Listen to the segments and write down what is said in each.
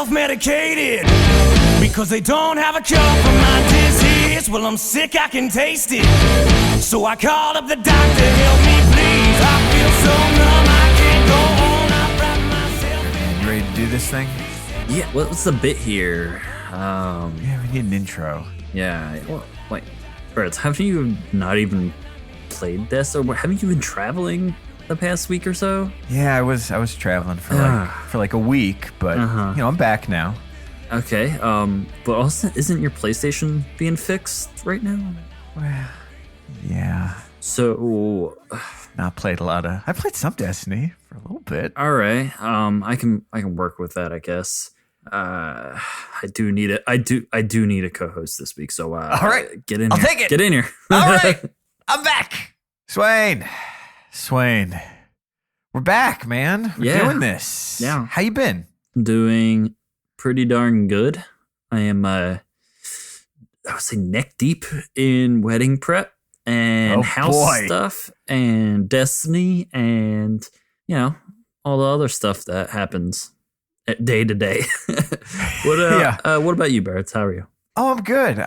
self-medicated because they don't have a cure for my disease. Well, I'm sick, I can taste it. So I called up the doctor, help me please. I feel so numb, I can't go on. I've wrapped myself in. You ready to do this thing? Yeah, what's the bit here? Yeah, we need an intro. Yeah, well, like, Birds, haven't you not even played this, or haven't you been traveling the past week or so? Yeah, I was traveling for like a week, but I'm back now. Okay, but also, isn't your PlayStation being fixed right now? Well, yeah. So, I played some Destiny for a little bit. all right, I can work with that, I guess. I do need a co-host this week, so all right, get in I'll here. take it. Get in here. All right, I'm back. Swain, we're back, man. We're doing this. Yeah. How you been? Doing pretty darn good. I am I would say neck deep in wedding prep and house stuff and Destiny and all the other stuff that happens day to day. What about you, Barrett? How are you? Oh, I'm good.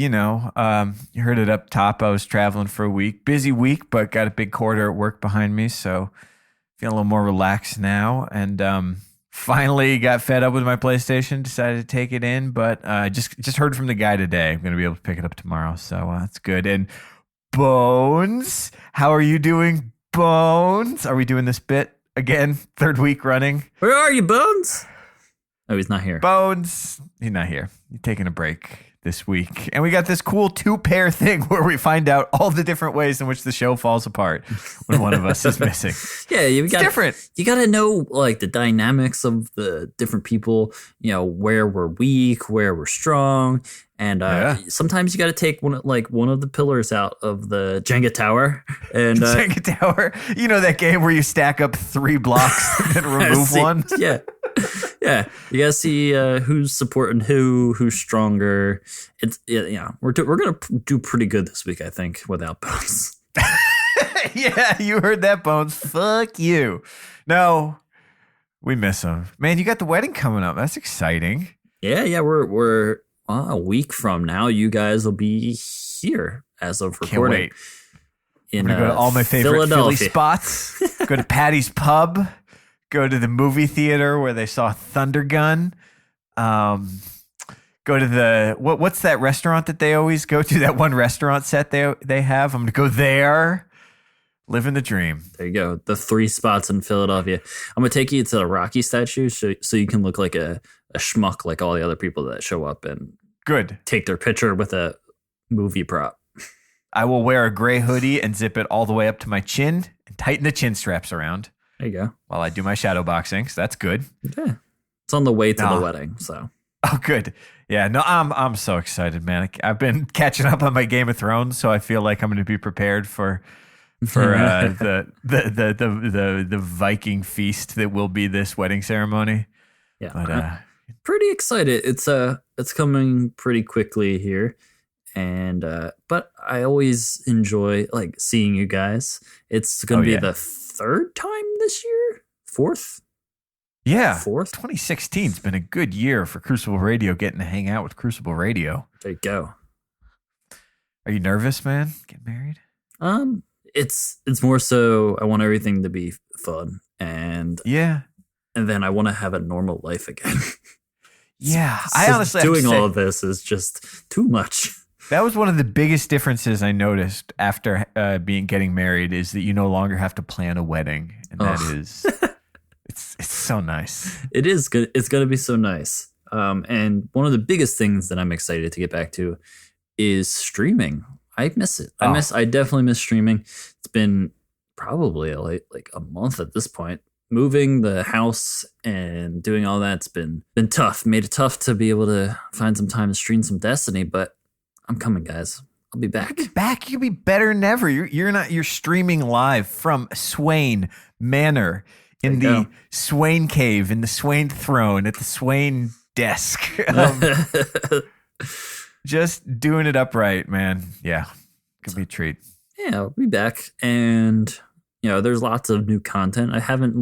You heard it up top. I was traveling for a week. Busy week, but got a big quarter at work behind me, so feeling a little more relaxed now. And finally got fed up with my PlayStation, decided to take it in, but just heard from the guy today. I'm going to be able to pick it up tomorrow, so that's good. And Bones, how are you doing, Bones? Are we doing this bit again? Third week running. Where are you, Bones? Oh, he's not here. Bones, he's not here. He's taking a break this week. And we got this cool 2-pair thing where we find out all the different ways in which the show falls apart when one of us is missing. Yeah, it's different. You got to know like the dynamics of the different people, where we're weak, where we're strong. And sometimes you got to take one of the pillars out of the Jenga tower. And Jenga tower. You know that game where you stack up 3 blocks and then remove one? Yeah. Yeah. You got to see who's supporting who's stronger. It's we're going to do pretty good this week, I think, without Bones. Yeah, you heard that, Bones. Fuck you. No, we miss him. Man, you got the wedding coming up. That's exciting. Yeah, we're a week from now. You guys will be here as of recording. Can't wait. I'm going to go to all my favorite Philly spots. Go to Patty's Pub. Go to the movie theater where they saw Thunder Gun. Go to what's that restaurant that they always go to? That one restaurant set they have. I'm going to go there. Living the dream. There you go. The 3 spots in Philadelphia. I'm going to take you to the Rocky statue so you can look like a schmuck like all the other people that show up and take their picture with a movie prop. I will wear a gray hoodie and zip it all the way up to my chin and tighten the chin straps around. There you go. While I do my shadow boxing, so that's good. Yeah. It's on the way to the wedding, so. Oh, good. Yeah, no, I'm so excited, man. I've been catching up on my Game of Thrones, so I feel like I'm going to be prepared for the Viking feast that will be this wedding ceremony. Yeah. But pretty excited. It's coming pretty quickly here. And but I always enjoy like seeing you guys. It's going to be the 3rd time this year? 4th? Yeah. 4th? 2016's been a good year for Crucible Radio, getting to hang out with Crucible Radio. There you go. Are you nervous, man? Get married? It's more so I want everything to be fun and then I want to have a normal life again. Yeah. I honestly doing all of this is just too much. That was one of the biggest differences I noticed after getting married is that you no longer have to plan a wedding, and that is it's so nice. It is good. It's going to be so nice. And one of the biggest things that I'm excited to get back to is streaming. I miss it. I definitely miss streaming. It's been probably like a month at this point. Moving the house and doing all that's been tough. Made it tough to be able to find some time to stream some Destiny, but I'm coming, guys. I'll be back. You'll be back. You'll be better than ever. You're streaming live from Swain Manor in the Swain Cave, in the Swain Throne, at the Swain desk. Just doing it upright, man. Yeah. Could be a treat. Yeah, I'll be back. And, there's lots of new content. I haven't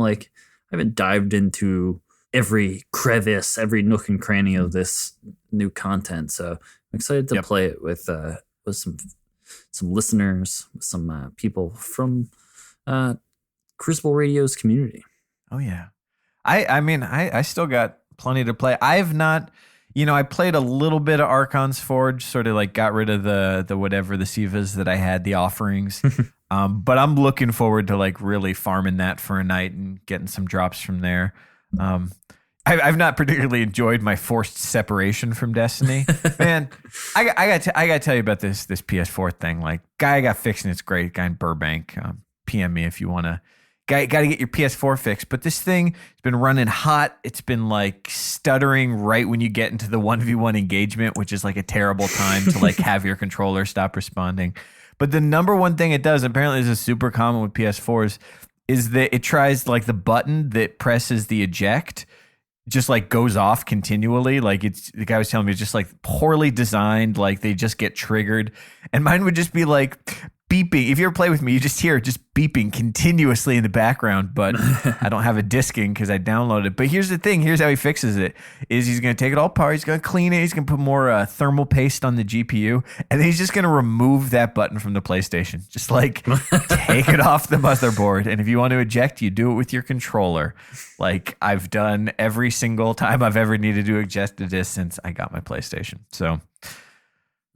dived into every crevice, every nook and cranny of this new content. So I'm excited to play it with some listeners, with some people from Crucible Radio's community. Oh yeah, I mean I still got plenty to play. I've not, I played a little bit of Archon's Forge, sort of like got rid of the whatever the Sivas that I had, the offerings. But I'm looking forward to like really farming that for a night and getting some drops from there. I've not particularly enjoyed my forced separation from Destiny. Man, I got to tell you about this PS4 thing. Like, guy I got fixing it's great. Guy in Burbank. PM me if you want to. Got to get your PS4 fixed. But this thing has been running hot. It's been like stuttering right when you get into the 1v1 engagement, which is like a terrible time to like have your controller stop responding. But the number one thing it does, apparently this is super common with PS4s, is that it tries like the button that presses the eject just like goes off continually. Like the guy was telling me it's just like poorly designed. Like they just get triggered. And mine would just be like beeping. If you ever play with me, you just hear it just beeping continuously in the background, but I don't have a disking because I downloaded it. But here's the thing. Here's how he fixes it is he's going to take it all apart. He's going to clean it. He's going to put more thermal paste on the GPU. And then he's just going to remove that button from the PlayStation. Just like take it off the motherboard. And if you want to eject, you do it with your controller. Like I've done every single time I've ever needed to eject a disc since I got my PlayStation. So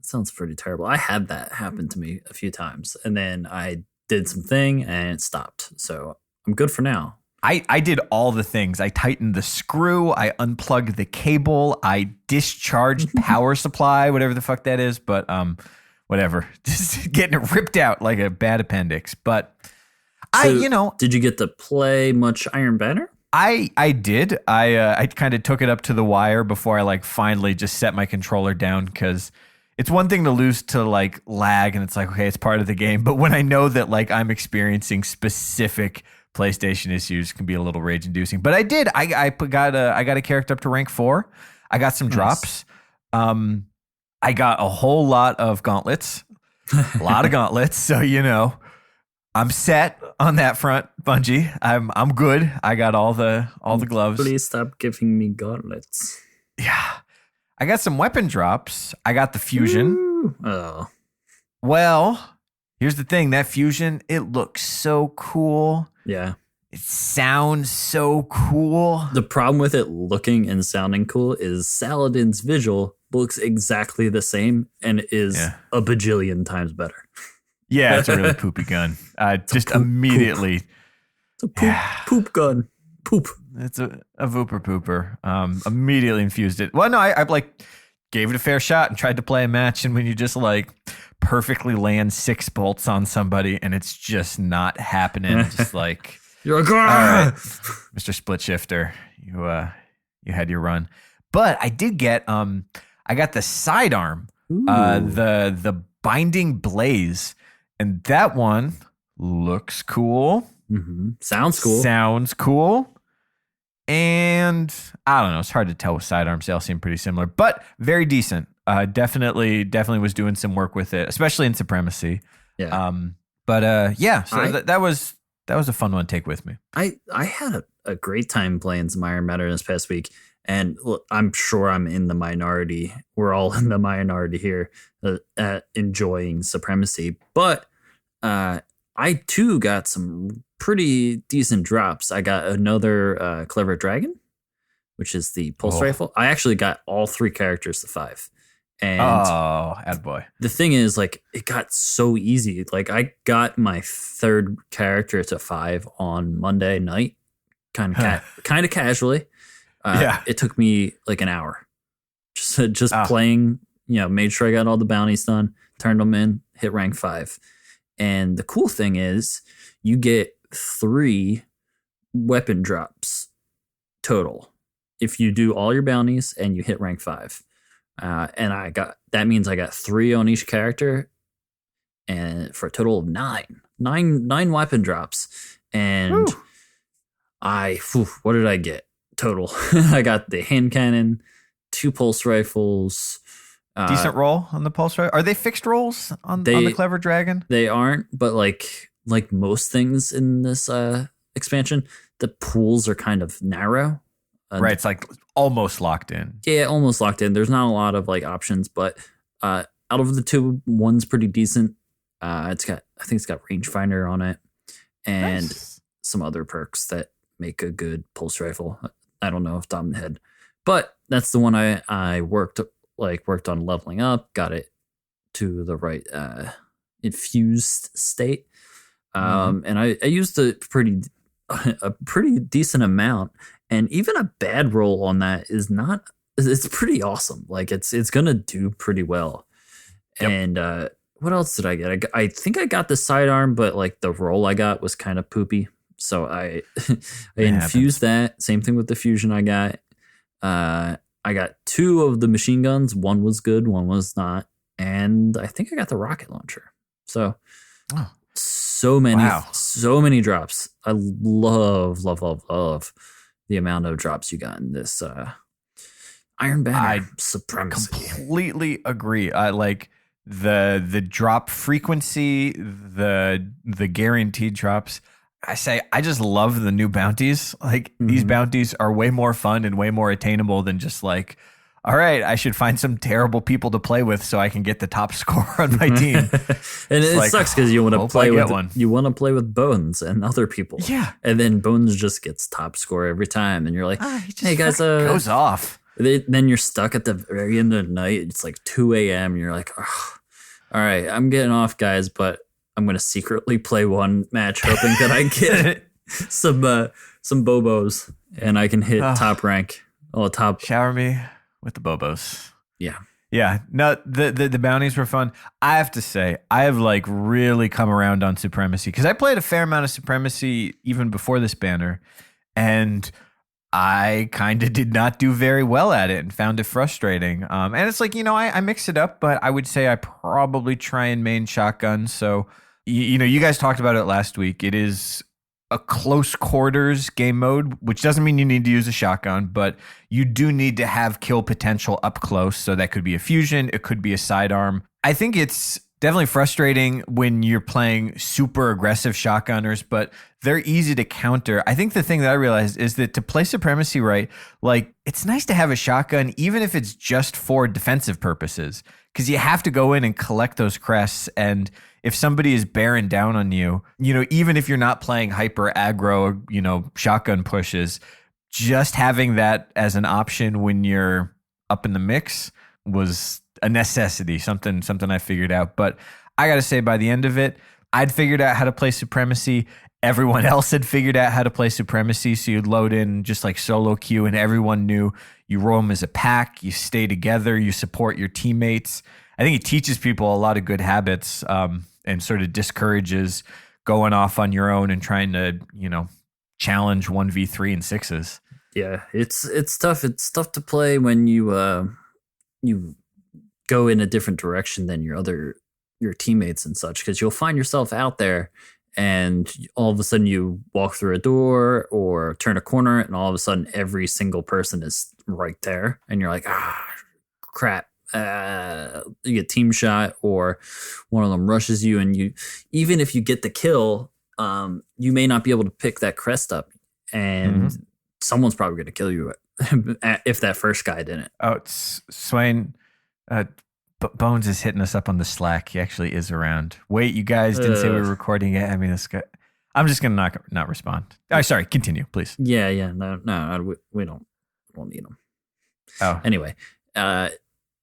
sounds pretty terrible. I had that happen to me a few times, and then I did something and it stopped. So I'm good for now. I did all the things. I tightened the screw. I unplugged the cable. I discharged power supply, whatever the fuck that is. But whatever, just getting it ripped out like a bad appendix. But did you get to play much Iron Banner? I did. I kind of took it up to the wire before I like finally just set my controller down because. It's one thing to lose to like lag and it's like, okay, it's part of the game. But when I know that like I'm experiencing specific PlayStation issues, it can be a little rage inducing. But I did. I got a character up to rank 4. I got some drops. I got a whole lot of gauntlets, a lot of gauntlets. So, I'm set on that front, Bungie. I'm good. I got all the gloves. Please stop giving me gauntlets. Yeah. I got some weapon drops. I got the fusion. Ooh. Oh. Well, here's the thing. That fusion, it looks so cool. Yeah. It sounds so cool. The problem with it looking and sounding cool is Saladin's visual looks exactly the same and is a bajillion times better. Yeah, it's a really poopy gun. Just immediately. It's a poop gun. Poop. It's a Vooper pooper. Immediately infused it. Well, no, I like gave it a fair shot and tried to play a match. And when you just like perfectly land 6 bolts on somebody and it's just not happening, just like you're like, all right, Mr. Split Shifter, you had your run. But I did get I got the sidearm, the binding blaze, and that one looks cool. Mm-hmm. Sounds cool. And I don't know. It's hard to tell with sidearms. They all seem pretty similar, but very decent. Definitely was doing some work with it, especially in Supremacy. Yeah. So that was a fun one to take with me. I had a great time playing some Iron Matter this past week, and look, I'm sure I'm in the minority. We're all in the minority here at enjoying Supremacy, but I too got some pretty decent drops. I got another Clever Dragon, which is the pulse rifle. I actually got all 3 characters to 5. And attaboy. The thing is, like, it got so easy. Like, I got my 3rd character to 5 on Monday night, kind of casually. It took me like an hour. Just playing, made sure I got all the bounties done, turned them in, hit rank 5. And the cool thing is you get 3 weapon drops total if you do all your bounties and you hit rank 5. And that means I got 3 on each character, and for a total of 9 weapon drops. And what did I get total? I got the hand cannon, 2 pulse rifles. Decent roll on the pulse rifle. Are they fixed rolls on the Clever Dragon? They aren't, but like most things in this expansion, the pools are kind of narrow. Right, it's like almost locked in. Yeah, almost locked in. There's not a lot of like options, but out of the two, one's pretty decent. I think it's got rangefinder on it and some other perks that make a good pulse rifle. I don't know off the top of my head, but that's the one I worked on leveling up, got it to the right infused state, and I used a pretty decent amount. And even a bad roll on that it's pretty awesome. Like it's gonna do pretty well. Yep. And what else did I get? I think I got the sidearm, but like the roll I got was kind of poopy. So I infused that. Same thing with the fusion I got. I got 2 of the machine guns. One was good, one was not. And I think I got the rocket launcher. So so many drops. I love the amount of drops you got in this Iron Banner Supremacy. Completely agree. I like the drop frequency, the guaranteed drops. I just love the new bounties. Like these bounties are way more fun and way more attainable than just like, all right, I should find some terrible people to play with so I can get the top score on my team. And it sucks because you want to play with Bones and other people. Yeah. And then Bones just gets top score every time. And you're like, hey guys, goes off. Then you're stuck at the very end of the night. It's like 2 a.m. And you're like, oh, all right, I'm getting off, guys, but I'm going to secretly play one match hoping that I get some Bobos and I can hit top rank. Shower me with the Bobos. Yeah. Yeah. No, the bounties were fun. I have to say, I have like really come around on Supremacy because I played a fair amount of Supremacy even before this banner, and I kind of did not do very well at it and found it frustrating. And it's like, I mix it up, but I would say I probably try and main shotgun. So, you guys talked about it last week. It is a close quarters game mode, which doesn't mean you need to use a shotgun, but you do need to have kill potential up close. So that could be a fusion. It could be a sidearm. I think it's definitely frustrating when you're playing super aggressive shotgunners, but they're easy to counter. I think the thing that I realized is that to play Supremacy right, like it's nice to have a shotgun, even if it's just for defensive purposes, because you have to go in and collect those crests. And if somebody is bearing down on you, even if you're not playing hyper aggro, shotgun pushes, just having that as an option when you're up in the mix was a necessity, something I figured out. But I got to say, by the end of it, I'd figured out how to play Supremacy. Everyone else had figured out how to play Supremacy. So you'd load in just like solo queue and everyone knew you roll them as a pack, you stay together, you support your teammates. I think it teaches people a lot of good habits and sort of discourages going off on your own and trying to, challenge 1v3 and 6s. Yeah, it's tough. It's tough to play when you go in a different direction than your teammates and such, because you'll find yourself out there and all of a sudden you walk through a door or turn a corner and all of a sudden every single person is right there and you're like, crap. You get team shot or one of them rushes you, and you, even if you get the kill, you may not be able to pick that crest up, and someone's probably going to kill you if that first guy didn't. Oh, it's Swain. Bones is hitting us up on the Slack. He actually is around. Wait, you guys didn't say we were recording yet. I mean, this guy. I'm just going to not respond. Oh, sorry. Continue, please. Yeah. No, we don't need them. Oh, anyway.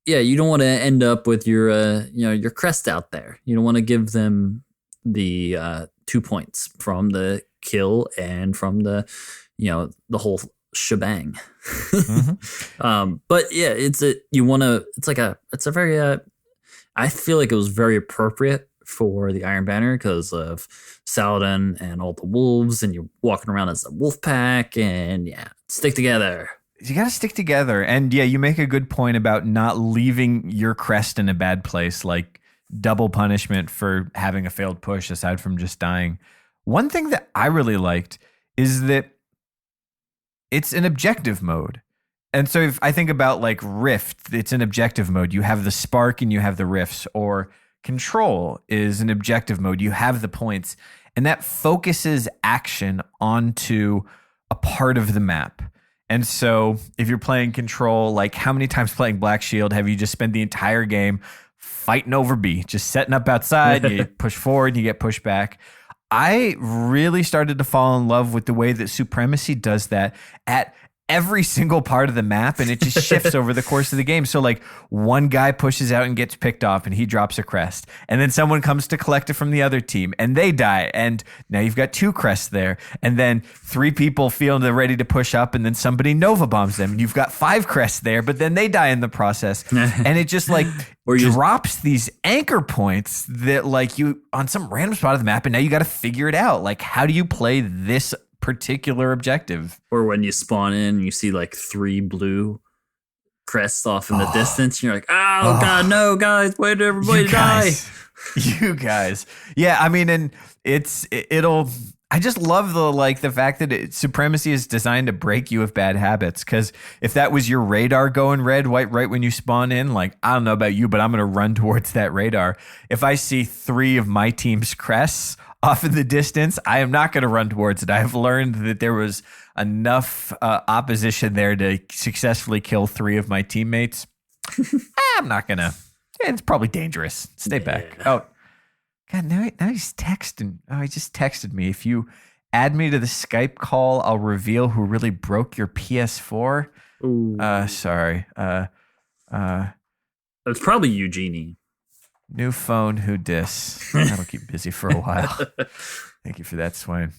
Yeah, you don't want to end up with your crest out there. You don't want to give them the 2 points from the kill and from the whole shebang. But yeah, it's a very I feel like it was very appropriate for the Iron Banner because of Saladin and all the wolves, and you're walking around as a wolf pack, and stick together. You got to stick together. And yeah, you make a good point about not leaving your crest in a bad place, like double punishment for having a failed push aside from just dying. One thing that I really liked is that it's an objective mode. And so if I think about like Rift, it's an objective mode. You have the spark and you have the rifts, or Control is an objective mode. You have the points, and that focuses action onto a part of the map. And so if you're playing Control, like how many times playing Black Shield have you just spent the entire game fighting over B, just setting up outside, you push forward, you get pushed back. I really started to fall in love with the way that Supremacy does that at every single part of the map, and it just shifts over the course of the game. So like one guy pushes out and gets picked off and he drops a crest, and then someone comes to collect it from the other team and they die, and now you've got 2 crests there, and then 3 people feel they're ready to push up and then somebody Nova bombs them and you've got 5 crests there, but then they die in the process. And it just like drops these anchor points that like you on some random spot of the map, and now you got to figure it out. Like, how do you play this particular objective? Or when you spawn in, you see like 3 blue crests off in the distance, and you're like, oh god, no, guys, wait, everybody die. You guys. Yeah, I mean, and it'll I just love the fact that Supremacy is designed to break you of bad habits, because if that was your radar going red right when you spawn in, like, I don't know about you, but I'm going to run towards that radar. If I see 3 of my team's crests off in the distance, I am not going to run towards it. I have learned that there was enough opposition there to successfully kill 3 of my teammates. I'm not going to. It's probably dangerous. Stay back. Oh, God, now he's texting. Oh, he just texted me. If you add me to the Skype call, I'll reveal who really broke your PS4. Ooh. Sorry. It's probably Eugenie. New phone, who dis? That'll keep busy for a while. Thank you for that, Swain.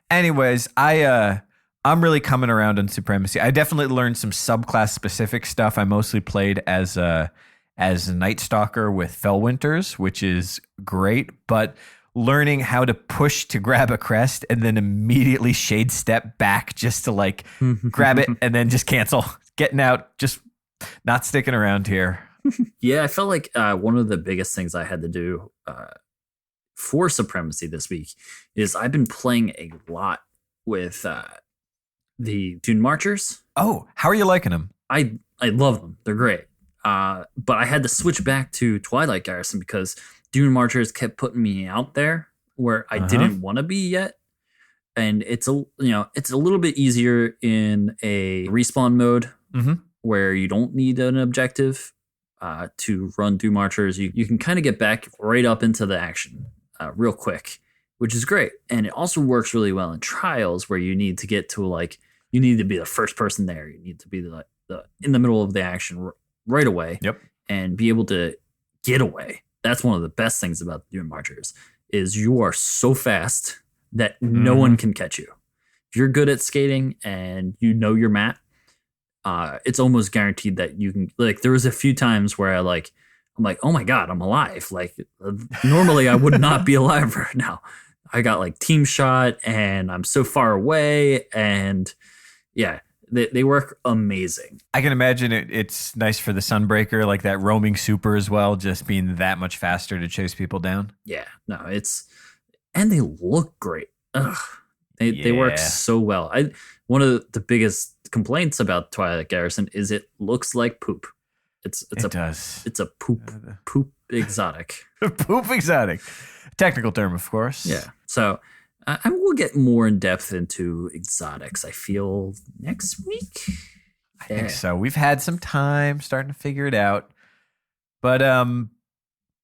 Anyways, I'm really coming around on Supremacy. I definitely learned some subclass specific stuff. I mostly played as Night Stalker with Fellwinters, which is great, but learning how to push to grab a crest and then immediately shade step back just to like grab it and then just cancel, getting out, just not sticking around here. Yeah, I felt like one of the biggest things I had to do for Supremacy this week is I've been playing a lot with the Dune Marchers. Oh, how are you liking them? I love them. They're great. But I had to switch back to Twilight Garrison because Dune Marchers kept putting me out there where I didn't want to be yet. And it's a little bit easier in a respawn mode where you don't need an objective to run Dune Marchers. You can kind of get back right up into the action real quick, which is great. And it also works really well in Trials where you need to get to you need to be the first person there. You need to be the in the middle of the action right away. Yep. And be able to get away. That's one of the best things about Dune Marchers is you are so fast that no one can catch you. If you're good at skating and you know your map, it's almost guaranteed that you can. Like, there was a few times where I'm like, oh my god, I'm alive. Like, normally I would not be alive right now. I got like team shot and I'm so far away, and yeah, they work amazing. I can imagine it's nice for the Sunbreaker, like that roaming super as well, just being that much faster to chase people down. Yeah, no, and they look great. Ugh, they work so well. One of the biggest complaints about Twilight Garrison is it looks like poop. It's a poop exotic. Poop exotic. Technical term, of course. Yeah. So I will get more in depth into exotics, I feel, next week. I think so. We've had some time starting to figure it out. But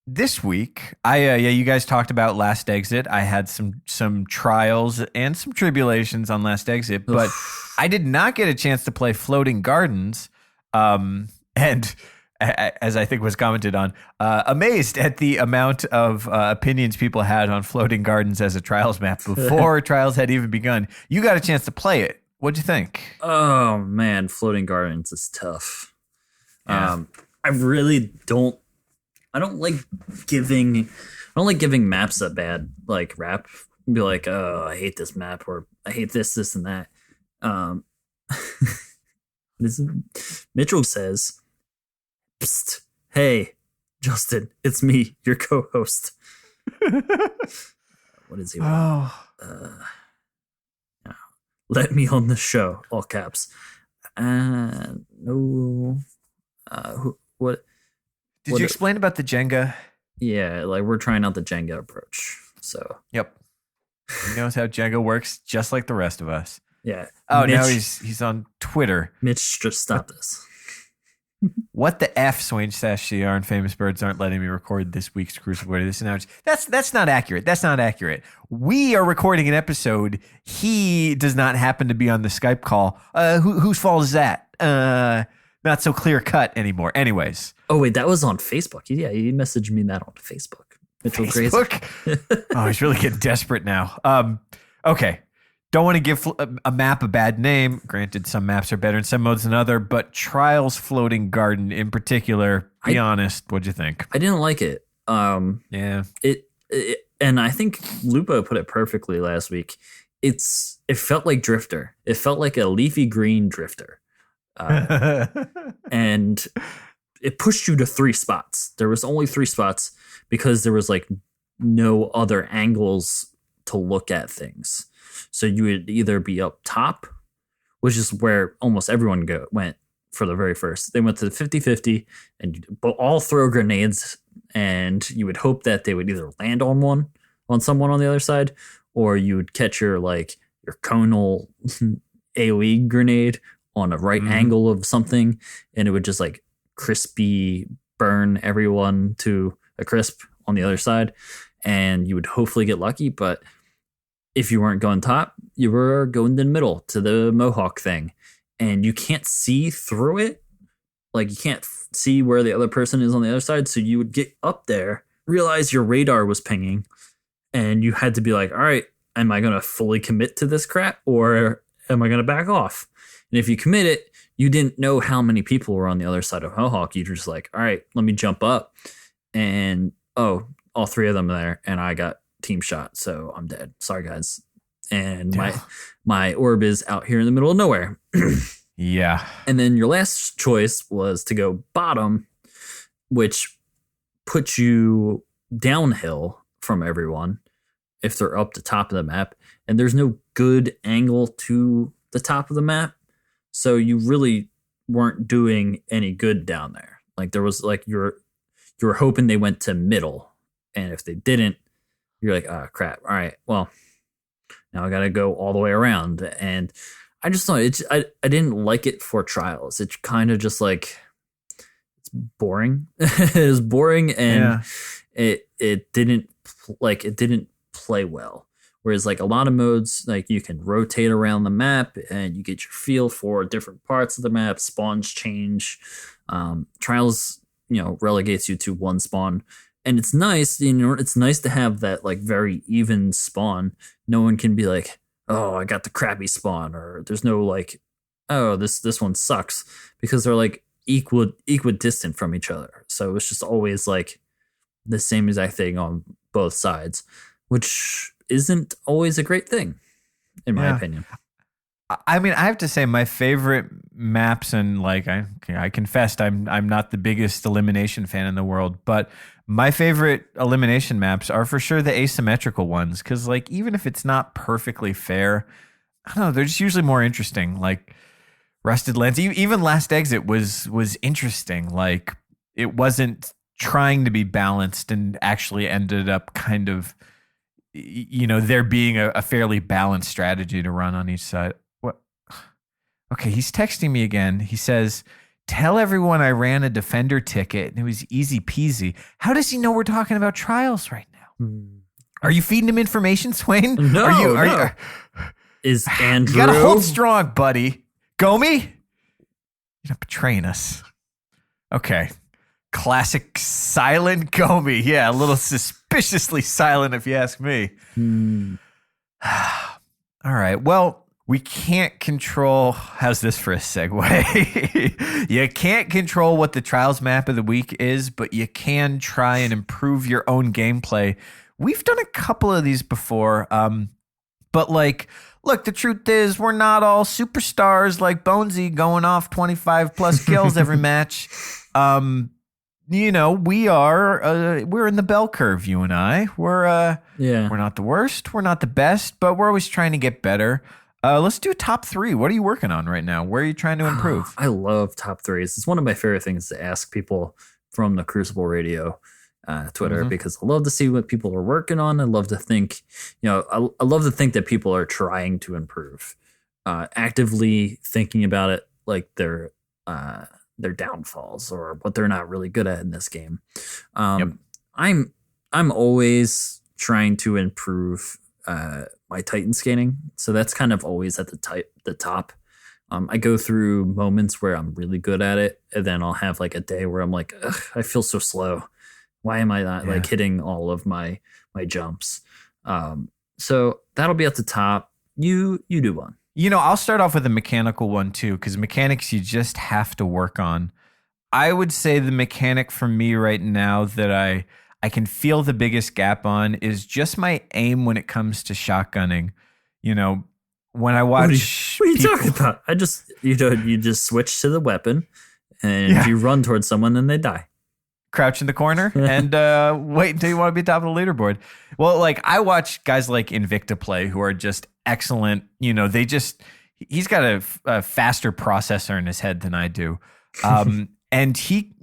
this week, you guys talked about Last Exit. I had some trials and some tribulations on Last Exit, but I did not get a chance to play Floating Gardens. And as I think was commented on, amazed at the amount of opinions people had on Floating Gardens as a Trials map before Trials had even begun. You got a chance to play it. What'd you think? Oh man, Floating Gardens is tough. Yeah. I really don't. I don't like giving maps a bad rap. Be like, oh, I hate this map, or I hate this, and that. Mitchell says, "Psst, hey, Justin, it's me, your co-host." What is he? Let me on the show, all caps. No. What? Did you explain about the Jenga? Yeah, we're trying out the Jenga approach. So. Yep. He knows how Jenga works, just like the rest of us. Yeah. Oh, Mitch, now he's on Twitter. Mitch, just stop this. What the F, Swain Sash CR and Famous Birds aren't letting me record this week's Crucible. This announcement. That's not accurate. That's not accurate. We are recording an episode. He does not happen to be on the Skype call. Whose fault is that? Not so clear cut anymore. Anyways. Oh, wait, that was on Facebook. Yeah, he messaged me that on Facebook. Mitchell Facebook? Oh, he's really getting desperate now. Okay. Don't want to give a map a bad name. Granted, some maps are better in some modes than other, but Trials Floating Garden in particular, be honest, what'd you think? I didn't like it. Yeah. It and I think Lupo put it perfectly last week. It felt like Drifter. It felt like a leafy green Drifter. And it pushed you to 3 spots. There was only 3 spots because there was like no other angles to look at things. So you would either be up top, which is where almost everyone went for the very first. They went to the 50-50 and you'd all throw grenades, and you would hope that they would either land on someone on the other side, or you would catch your conal AoE grenade on a right angle of something, and it would just like crispy burn everyone to a crisp on the other side, and you would hopefully get lucky. But if you weren't going top, you were going in the middle to the Mohawk thing, and you can't see through it. Like, you can't see where the other person is on the other side. So you would get up there, realize your radar was pinging, and you had to be like, all right, am I going to fully commit to this crap, or am I going to back off? And if you commit it, you didn't know how many people were on the other side of Mohawk. You're just like, all right, let me jump up. And, all 3 of them there, and I got team shot, so I'm dead. Sorry, guys. And my orb is out here in the middle of nowhere. Yeah. And then your last choice was to go bottom, which puts you downhill from everyone if they're up the top of the map. And there's no good angle to the top of the map. So you really weren't doing any good down there. Like, there was like you were hoping they went to middle. And if they didn't, you're like, oh, crap. All right, well, now I got to go all the way around. And I just thought I didn't like it for Trials. It's kind of just like, it's boring. It was boring, and it didn't play well. Whereas like a lot of modes, like you can rotate around the map and you get your feel for different parts of the map. Spawns change. Trials, relegates you to 1 spawn. And it's nice, it's nice to have that like very even spawn. No one can be like, oh, I got the crappy spawn, or there's no like, oh, this one sucks, because they're like equidistant from each other. So it's just always like the same exact thing on both sides, which isn't always a great thing, in my opinion. I mean, I have to say my favorite maps, and like I confessed I'm not the biggest elimination fan in the world, but my favorite elimination maps are for sure the asymmetrical ones, because like even if it's not perfectly fair, I don't know, they're just usually more interesting. Like Rusted Lands, even Last Exit was interesting. Like, it wasn't trying to be balanced and actually ended up kind of, there being a fairly balanced strategy to run on each side. What? Okay, he's texting me again. He says, tell everyone I ran a Defender ticket and it was easy peasy. How does he know we're talking about Trials right now? Are you feeding him information, Swain? No. Are you, is Andrew? You gotta hold strong, buddy. Gomi? You're not betraying us. Okay. Classic silent Gomi. Yeah, a little suspiciously silent if you ask me. All right. Well, we can't control. How's this for a segue? You can't control what the Trials map of the week is, but you can try and improve your own gameplay. We've done a couple of these before. But like, look, the truth is we're not all superstars like Bonesy going off 25 plus kills every match. We are, we're in the bell curve, you and I. We're not the worst. We're not the best, but we're always trying to get better. Let's do top 3. What are you working on right now? Where are you trying to improve? I love top 3s. It's one of my favorite things to ask people from the Crucible Radio Twitter, because I love to see what people are working on. I love to think, I love to think that people are trying to improve. actively thinking about it like their downfalls or what they're not really good at in this game. I'm always trying to improve my Titan scaling, so that's kind of always at the top. I go through moments where I'm really good at it, and then I'll have like a day where I'm like, ugh, I feel so slow. Why am I not like hitting all of my jumps? So that'll be at the top. You do one. I'll start off with a mechanical one too, because mechanics you just have to work on. I would say the mechanic for me right now that I can feel the biggest gap on is just my aim when it comes to shotgunning. When I watch what are you talking about? I just you just switch to the weapon, and if you run towards someone, then they die. Crouch in the corner and wait until you want to be top of the leaderboard. Well, like I watch guys like Invicta play who are just excellent. He's got a faster processor in his head than I do. And he,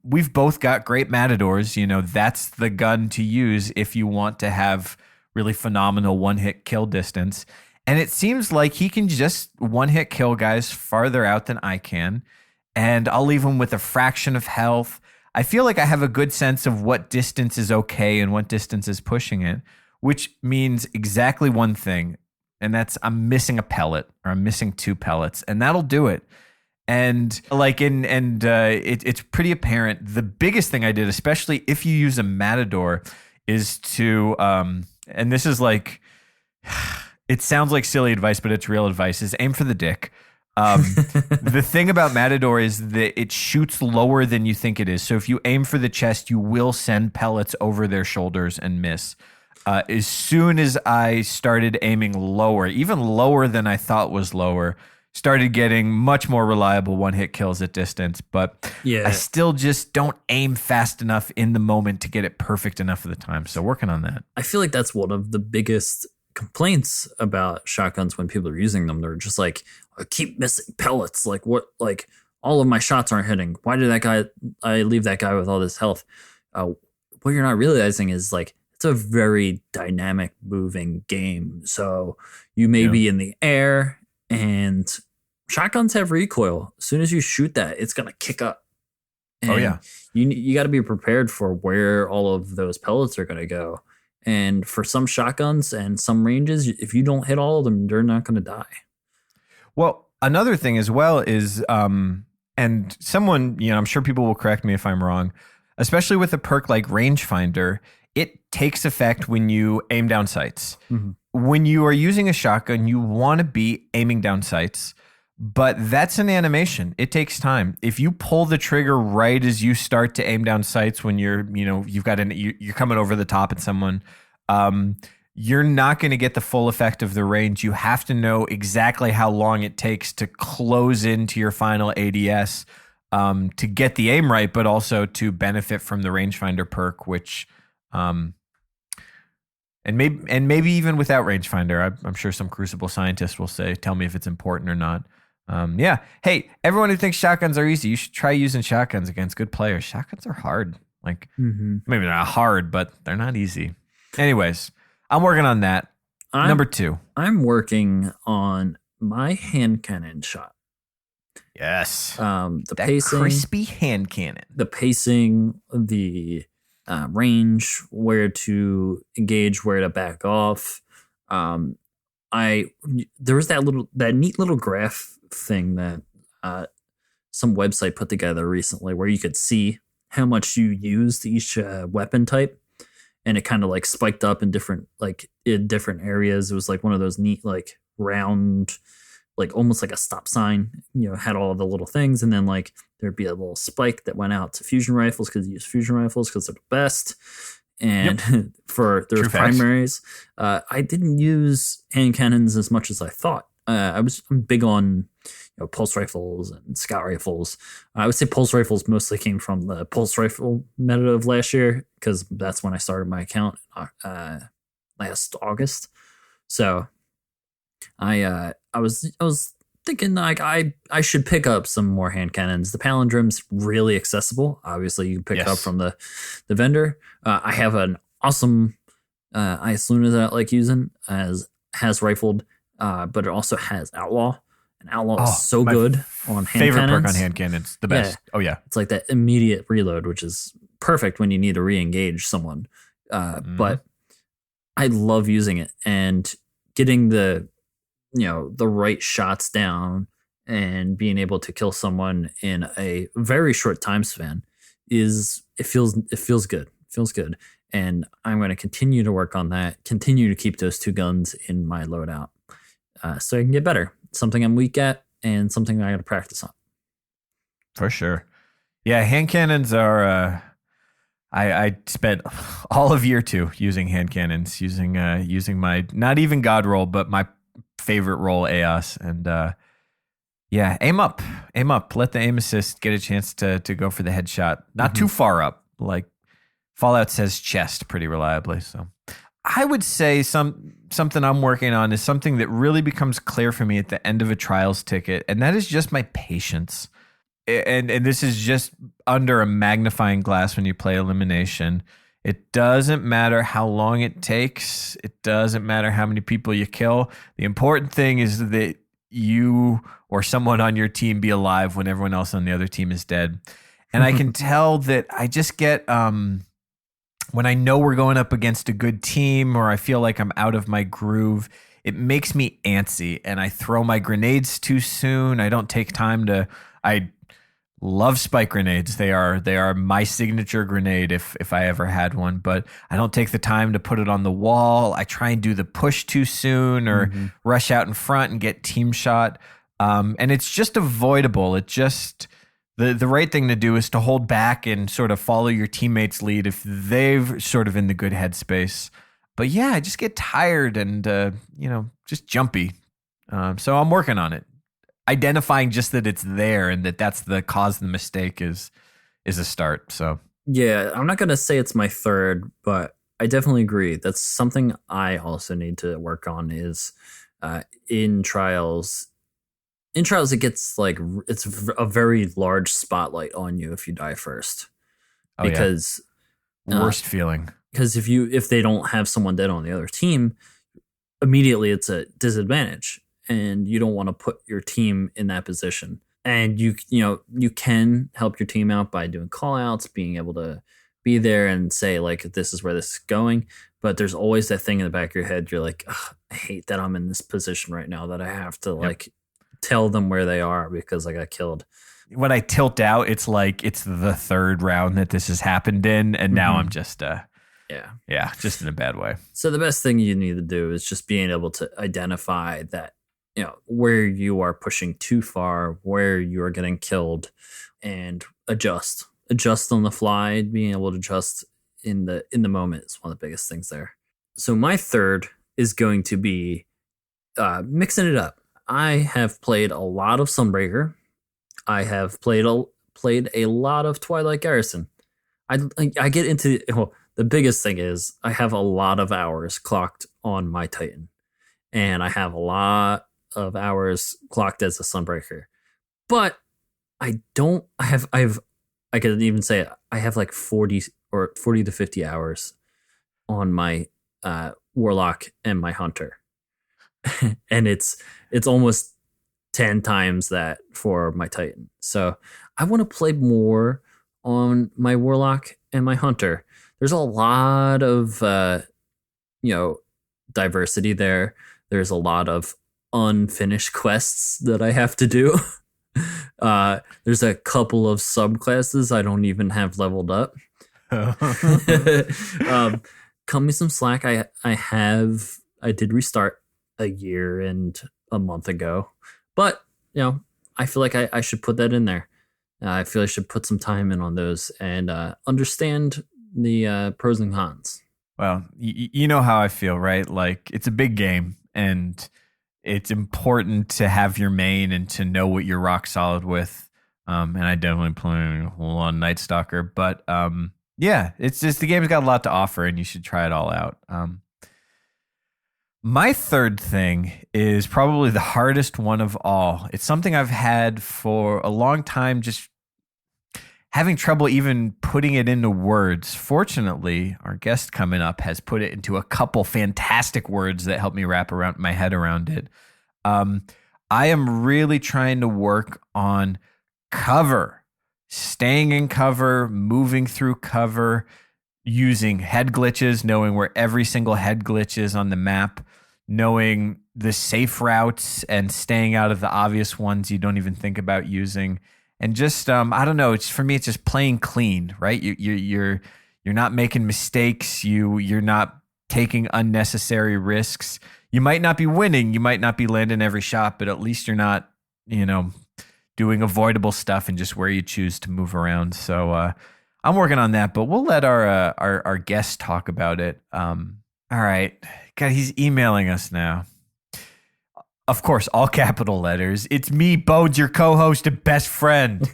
we've both got great matadors. That's the gun to use if you want to have really phenomenal one-hit kill distance. And it seems like he can just one-hit kill guys farther out than I can. And I'll leave him with a fraction of health. I feel like I have a good sense of what distance is okay and what distance is pushing it, which means exactly one thing. And that's I'm missing a pellet or I'm missing 2 pellets, and that'll do it. And it's pretty apparent. The biggest thing I did, especially if you use a matador, is to and this is like, it sounds like silly advice, but it's real advice, is aim for the dick. The thing about matador is that it shoots lower than you think it is. So if you aim for the chest, you will send pellets over their shoulders and miss. As soon as I started aiming lower, even lower than I thought was lower, started getting much more reliable one-hit kills at distance. But I still just don't aim fast enough in the moment to get it perfect enough of the time. So working on that. I feel like that's one of the biggest complaints about shotguns when people are using them. They're just like, I keep missing pellets. Like all of my shots aren't hitting. Why did I leave that guy with all this health? What you're not realizing is like, it's a very dynamic moving game. So you may be in the air, and shotguns have recoil. As soon as you shoot that, it's going to kick up. And you got to be prepared for where all of those pellets are going to go. And for some shotguns and some ranges, if you don't hit all of them, they're not going to die. Well, another thing as well is, and someone, I'm sure people will correct me if I'm wrong, especially with a perk like Rangefinder, it takes effect when you aim down sights. Mm-hmm. When you are using a shotgun, you want to be aiming down sights, but that's an animation. It takes time. If you pull the trigger right as you start to aim down sights, when you're coming over the top at someone, you're not going to get the full effect of the range. You have to know exactly how long it takes to close into your final ADS to get the aim right, but also to benefit from the rangefinder perk, which, and maybe even without rangefinder, I'm sure some Crucible scientists will tell me if it's important or not. Hey, everyone who thinks shotguns are easy, you should try using shotguns against good players. Shotguns are hard. Like, maybe they're not hard, but they're not easy. Anyways, I'm working on that. Number 2. I'm working on my hand cannon shot. Yes. The pacing, crispy hand cannon. The pacing, the range, where to engage, where to back off. There was that neat little graph thing that some website put together recently, where you could see how much you used each weapon type, and it kind of like spiked up in different areas. It was like one of those neat like round, like almost like a stop sign, had all the little things, and then like there'd be a little spike that went out to fusion rifles because you use fusion rifles because they're the best. And for their primaries, I didn't use hand cannons as much as I thought. I'm big on pulse rifles and scout rifles. I would say pulse rifles mostly came from the pulse rifle meta of last year, because that's when I started my account last August. So I was thinking like I should pick up some more hand cannons. The palindrome's really accessible. Obviously, you can pick it up from the vendor. I have an awesome Ice Luna that I like using, has rifled but it also has Outlaw. And Outlaw is so my good on hand favorite cannons. perk on hand cannons. The best. Yeah. Oh, yeah. It's like that immediate reload, which is perfect when you need to re-engage someone. But I love using it and getting the right shots down and being able to kill someone in a very short time span it feels good. It feels good. And I'm going to continue to work on that, continue to keep those 2 guns in my loadout so I can get better. Something I'm weak at and something I got to practice on. For sure. Yeah, hand cannons are... I spent all of year 2 using hand cannons, using my, not even God roll, but my favorite roll, EOS. And aim up. Let the aim assist get a chance to go for the headshot. Not too far up. Like Fallout says chest pretty reliably. So I would say something I'm working on is something that really becomes clear for me at the end of a trials ticket, and that is just my patience. And this is just under a magnifying glass when you play elimination. It doesn't matter how long it takes. It doesn't matter how many people you kill. The important thing is that you or someone on your team be alive when everyone else on the other team is dead. And I can tell that I just get, when I know we're going up against a good team or I feel like I'm out of my groove, it makes me antsy and I throw my grenades too soon. I don't take time to, I love spike grenades. They are my signature grenade if I ever had one, but I don't take the time to put it on the wall. I try and do the push too soon or rush out in front and get team shot. And it's just avoidable. It just, the right thing to do is to hold back and sort of follow your teammates' lead if they're sort of in the good headspace. But yeah, I just get tired and, just jumpy. So I'm working on it. Identifying just that it's there and that's the cause of the mistake is a start. So yeah, I'm not going to say it's my third, but I definitely agree. That's something I also need to work on is in trials. In trials, it gets like it's a very large spotlight on you if you die first. Because worst feeling. Because if they don't have someone dead on the other team, immediately it's a disadvantage. And you don't want to put your team in that position. And you can help your team out by doing call outs, being able to be there and say like, this is where this is going. But there's always that thing in the back of your head. You're like, I hate that I'm in this position right now that I have to like tell them where they are because I got killed. When I tilt out, it's like, it's the 3rd round that this has happened in. And now I'm just, just in a bad way. So the best thing you need to do is just being able to identify that, where you are pushing too far, where you are getting killed, and adjust on the fly. Being able to adjust in the moment is one of the biggest things there. So my third is going to be mixing it up. I have played a lot of Sunbreaker. I have played a lot of Twilight Garrison. I get into the biggest thing is I have a lot of hours clocked on my Titan, and I have a lot of hours clocked as a Sunbreaker, but I could even say I have like 40 to 50 hours on my Warlock and my Hunter. And it's almost 10 times that for my Titan. So I want to play more on my Warlock and my Hunter. There's a lot of diversity there. There's a lot of unfinished quests that I have to do. There's a couple of subclasses I don't even have leveled up. Cut me some slack. I did restart a year and a month ago, but I feel like I should put that in there. I feel I should put some time in on those and understand the pros and cons. Well, you know how I feel, right? Like it's a big game and it's important to have your main and to know what you're rock solid with. And I definitely play a lot of Night Stalker, but it's just the game's got a lot to offer and you should try it all out. My third thing is probably the hardest one of all. It's something I've had for a long time, just having trouble even putting it into words. Fortunately, our guest coming up has put it into a couple fantastic words that help me wrap around my head around it. I am really trying to work on cover, staying in cover, moving through cover, using head glitches, knowing where every single head glitch is on the map, knowing the safe routes and staying out of the obvious ones you don't even think about using. And just, I don't know, it's for me, it's just playing clean, right? You're not making mistakes. You're not taking unnecessary risks. You might not be winning. You might not be landing every shot, but at least you're not, doing avoidable stuff and just where you choose to move around. So I'm working on that, but we'll let our guest talk about it. All right. God, he's emailing us now. Of course, all capital letters. It's me, Bones, your co-host and best friend.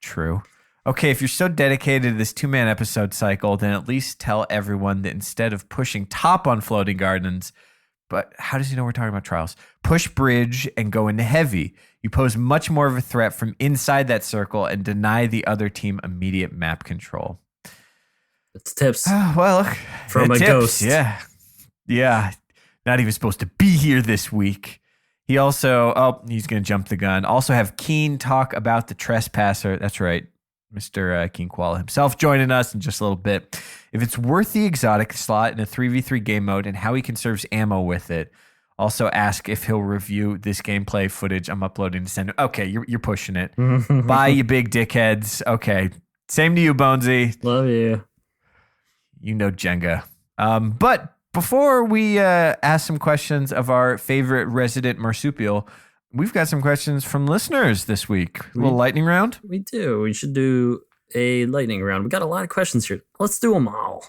True. Okay, if you're so dedicated to this 2-man episode cycle, then at least tell everyone that instead of pushing top on floating gardens, but how does he know we're talking about trials? Push bridge and go into heavy. You pose much more of a threat from inside that circle and deny the other team immediate map control. It's tips. From a ghost. Yeah. Yeah. Not even supposed to be here this week. He also, he's going to jump the gun. Also have Keen talk about the Trespasser. That's right. Mr. KeenKoala himself joining us in just a little bit. If it's worth the exotic slot in a 3v3 game mode and how he conserves ammo with it. Also ask if he'll review this gameplay footage I'm uploading to send. Okay, you're pushing it. Bye, you big dickheads. Okay, same to you, Bonesy. Love you. You know Jenga. But before we ask some questions of our favorite resident marsupial, we've got some questions from listeners this week. A little lightning round? We do. We should do a lightning round. We got a lot of questions here. Let's do them all.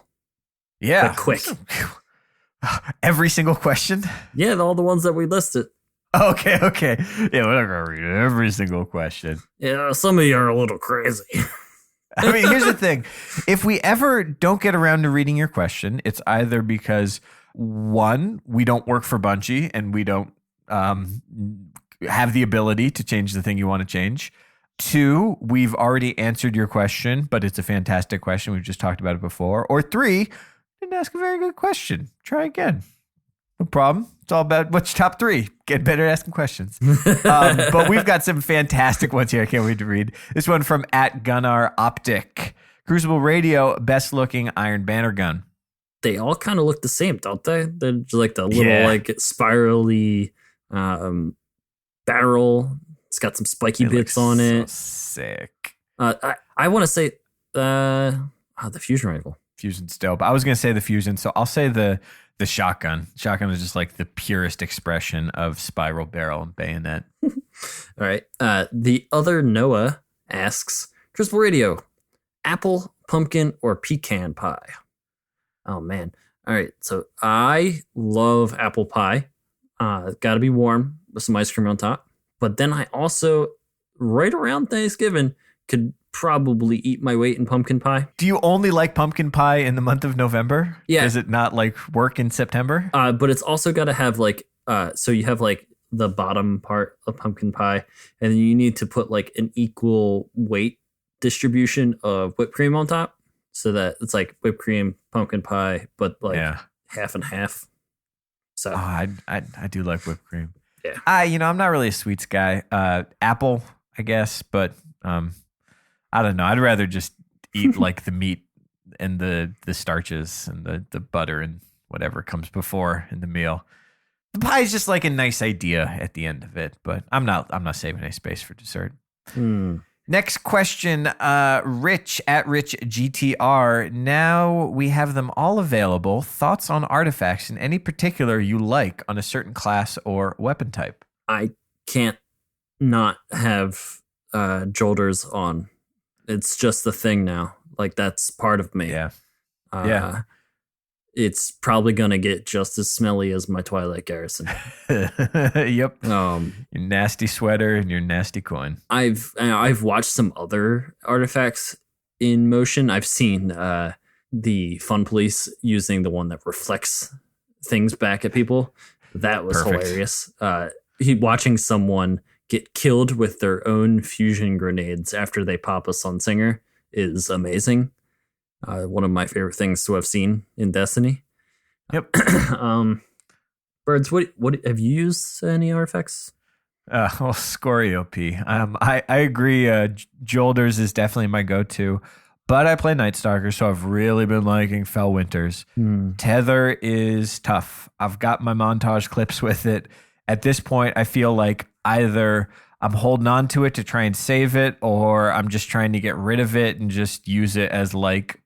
Yeah. But quick. Every single question? Yeah, all the ones that we listed. Okay. Yeah, we're not going to read every single question. Yeah, some of you are a little crazy. I mean, here's the thing. If we ever don't get around to reading your question, it's either because, one, we don't work for Bungie and we don't have the ability to change the thing you want to change. Two, we've already answered your question, but it's a fantastic question. We've just talked about it before. Or three, didn't ask a very good question. Try again. No problem. It's all about what's your top three. Get better at asking questions. But we've got some fantastic ones here. I can't wait to read. This one from @GunarOptic. Crucible Radio, best looking iron banner gun. They all kind of look the same, don't they? They're just like the little spirally barrel. It's got some spiky bits on it. Sick. I want to say the fusion rifle. Fusion's dope. I was going to say the fusion, so I'll say the shotgun. Shotgun is just like the purest expression of spiral barrel and bayonet. All right. The other Noah asks, Crucible Radio, apple, pumpkin, or pecan pie? Oh, man. All right. So I love apple pie. Got to be warm with some ice cream on top. But then I also, right around Thanksgiving, could probably eat my weight in pumpkin pie. Do you only like pumpkin pie in the month of November? Yeah. Does it not like work in September? But it's also got to have so you have like the bottom part of pumpkin pie, and then you need to put like an equal weight distribution of whipped cream on top, so that it's like whipped cream, pumpkin pie, but like half and half. So I do like whipped cream. Yeah. I'm not really a sweets guy. Apple, I guess, but I don't know. I'd rather just eat like the meat and the starches and the butter and whatever comes before in the meal. The pie is just like a nice idea at the end of it, but I'm not saving any space for dessert. Next question, Rich @RichGTR. Now we have them all available. Thoughts on artifacts in any particular you like on a certain class or weapon type? I can't not have Jolters on. It's just the thing now. Like, that's part of me. Yeah. It's probably going to get just as smelly as my Twilight Garrison. Yep. Your nasty sweater and your nasty coin. I've watched some other artifacts in motion. I've seen the Fun Police using the one that reflects things back at people. That was Perfect. hilarious. Watching someone get killed with their own fusion grenades after they pop a Sunsinger is amazing. One of my favorite things to have seen in Destiny. Yep. Birds, what have you used any artifacts? Well, Scory OP. I agree. Jolder's is definitely my go-to, but I play Nightstalker, so I've really been liking Fell Winters. Tether is tough. I've got my montage clips with it. At this point, I feel like either I'm holding on to it to try and save it, or I'm just trying to get rid of it and just use it as like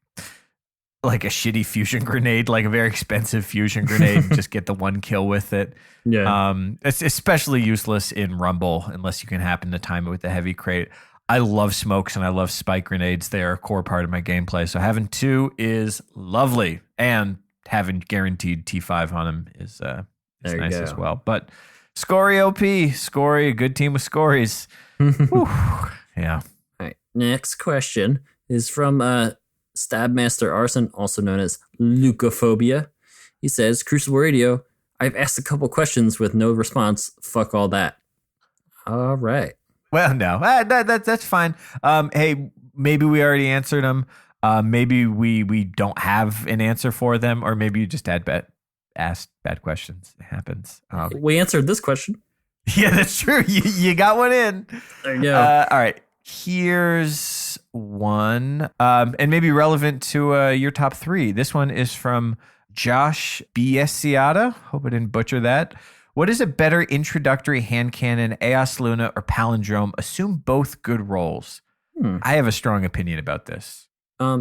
a shitty fusion grenade, like a very expensive fusion grenade, and just get the one kill with it. Yeah. It's especially useless in Rumble unless you can happen to time it with the heavy crate. I love smokes and I love spike grenades. They are a core part of my gameplay. So having 2 is lovely, and having guaranteed T5 on them is nice as well. But Scory OP, Scory, a good team with Scories. Yeah. All right. Next question is from Stabmaster Arson, also known as Leukophobia. He says, Crucible Radio, I've asked a couple questions with no response. Fuck all that. All right. Well, no, that's fine. Hey, maybe we already answered them. Maybe we don't have an answer for them, or maybe you just asked bad questions. It happens. We answered this question. Yeah, that's true. You got one in. There you go. All right. Here's one, and maybe relevant to your top 3. This one is from Josh Biesiata. Hope I didn't butcher that. What is a better introductory hand cannon, Eos Luna or Palindrome? Assume both good rolls. I have a strong opinion about this.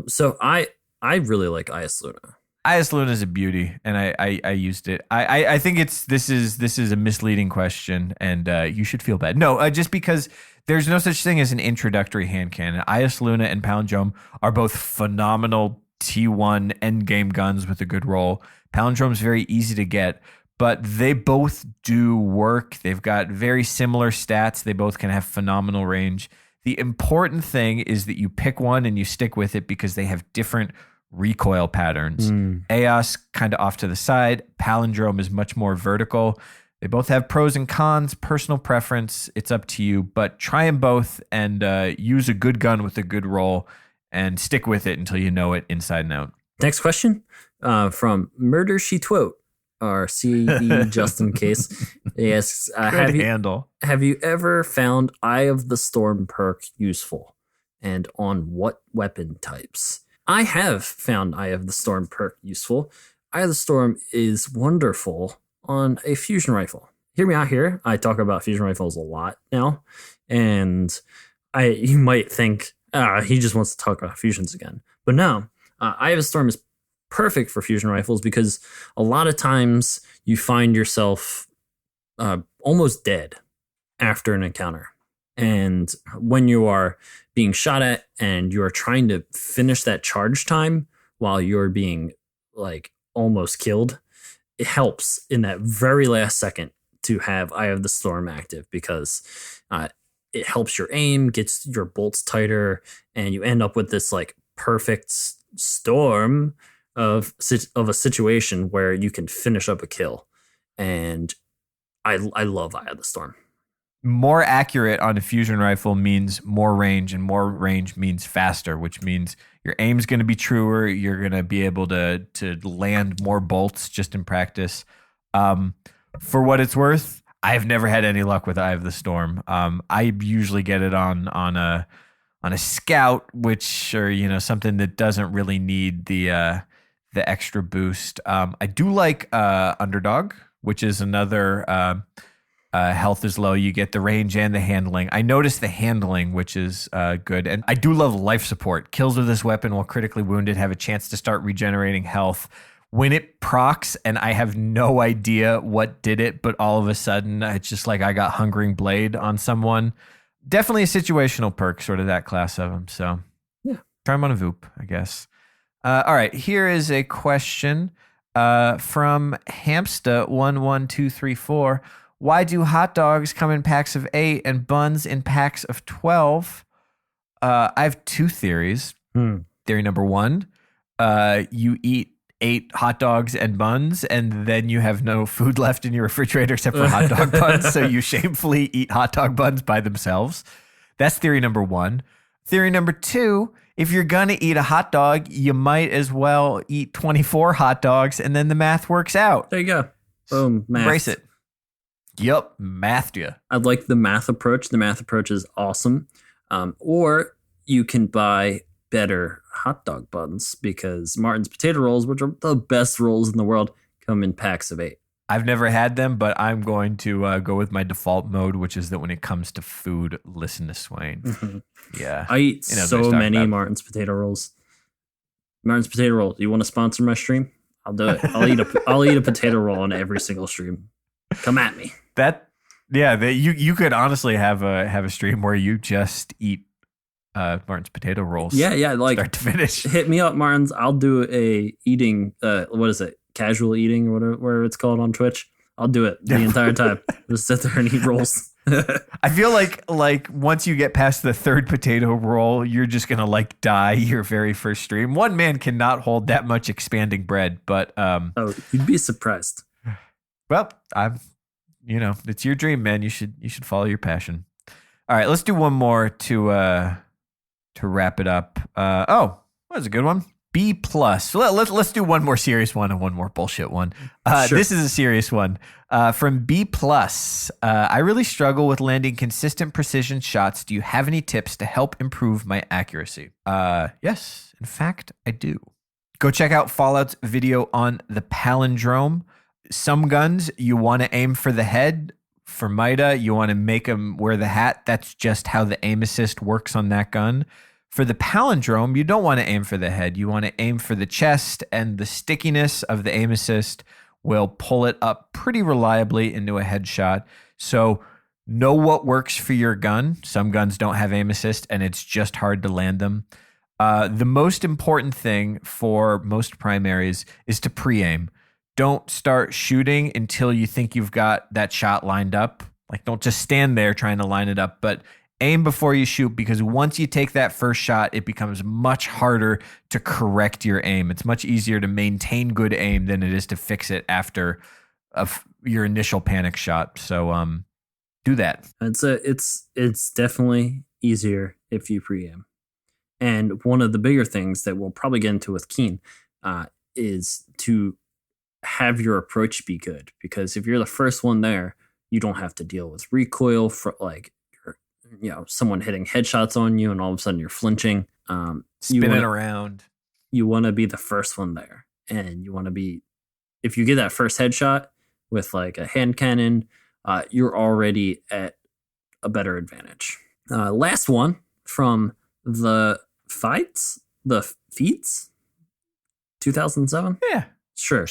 So I really like Eos Luna. Eos Luna is a beauty, and I used it. I think this is a misleading question, and you should feel bad. No, just because there's no such thing as an introductory hand cannon. Eos Luna and Palindrome are both phenomenal T1 endgame guns with a good roll. Palindrome's very easy to get, but they both do work. They've got very similar stats. They both can have phenomenal range. The important thing is that you pick one and you stick with it because they have different recoil patterns. Eos kind of off to the side. Palindrome is much more vertical. They both have pros and cons, personal preference. It's up to you, but try them both and use a good gun with a good roll and stick with it until you know it inside and out. Next question from Murder She Twote, or CE just in case. He asks, have you ever found Eye of the Storm perk useful, and on what weapon types? I have found Eye of the Storm perk useful. Eye of the Storm is wonderful on a fusion rifle. Hear me out here. I talk about fusion rifles a lot now, and you might think he just wants to talk about fusions again. But no, Eye of the Storm is perfect for fusion rifles because a lot of times you find yourself almost dead after an encounter. And when you are being shot at and you are trying to finish that charge time while you're being like almost killed, it helps in that very last second to have Eye of the Storm active because it helps your aim, gets your bolts tighter, and you end up with this like perfect storm of a situation where you can finish up a kill. And I love Eye of the Storm. More accurate on a fusion rifle means more range, and more range means faster, which means your aim's going to be truer. You're going to be able to land more bolts just in practice. For what it's worth, I've never had any luck with Eye of the Storm. I usually get it on a scout, which, or something that doesn't really need the extra boost. I do like Underdog, which is another. Health is low. You get the range and the handling. I noticed the handling, which is good. And I do love life support. Kills with this weapon while critically wounded have a chance to start regenerating health. When it procs, and I have no idea what did it, but all of a sudden, it's just like I got Hungering Blade on someone. Definitely a situational perk, sort of that class of them. So yeah, try them on a Voop, I guess. All right, here is a question from Hamsta11234. Why do hot dogs come in packs of 8 and buns in packs of 12? I have 2 theories. Theory number 1, you eat ate hot dogs and buns, and then you have no food left in your refrigerator except for hot dog buns, so you shamefully eat hot dog buns by themselves. That's theory number one. Theory number two, if you're going to eat a hot dog, you might as well eat 24 hot dogs, and then the math works out. There you go. Boom. Math. Embrace it. Yup, mathed you. I like the math approach. The math approach is awesome. Or you can buy better hot dog buns because Martin's potato rolls, which are the best rolls in the world, come in packs of 8. I've never had them, but I'm going to go with my default mode, which is that when it comes to food, listen to Swain. Mm-hmm. Yeah. I eat so many Martin's potato rolls. Martin's potato roll. Do you want to sponsor my stream? I'll do it. I'll eat a potato roll on every single stream. Come at me. You could honestly have a stream where you just eat Martin's potato rolls. Yeah, like start to finish. Hit me up, Martin's. I'll do a eating. What is it? Casual eating or whatever it's called on Twitch. I'll do it the entire time. Just sit there and eat rolls. I feel like once you get past the third potato roll, you're just gonna like die your very first stream. One man cannot hold that much expanding bread, but oh, you'd be surprised. Well, it's your dream, man. You should follow your passion. All right, let's do one more to wrap it up. That was a good one. B+. So let's do one more serious one and one more bullshit one. Sure. This is a serious one. From B+. I really struggle with landing consistent precision shots. Do you have any tips to help improve my accuracy? Yes, in fact, I do. Go check out Fallout's video on the palindrome. Some guns, you want to aim for the head. For Mida, you want to make them wear the hat. That's just how the aim assist works on that gun. For the palindrome, you don't want to aim for the head. You want to aim for the chest, and the stickiness of the aim assist will pull it up pretty reliably into a headshot. So know what works for your gun. Some guns don't have aim assist, and it's just hard to land them. The most important thing for most primaries is to pre-aim. Don't start shooting until you think you've got that shot lined up. Like, don't just stand there trying to line it up, but aim before you shoot, because once you take that first shot, it becomes much harder to correct your aim. It's much easier to maintain good aim than it is to fix it after your initial panic shot. So do that. It's definitely easier if you pre-aim. And one of the bigger things that we'll probably get into with Keen is to have your approach be good, because if you're the first one there, you don't have to deal with recoil for someone hitting headshots on you and all of a sudden you're flinching. Spinning around. You want to be the first one there. And you want to be, if you get that first headshot with like a hand cannon, you're already at a better advantage. Last one from the feats 2007. Yeah, sure.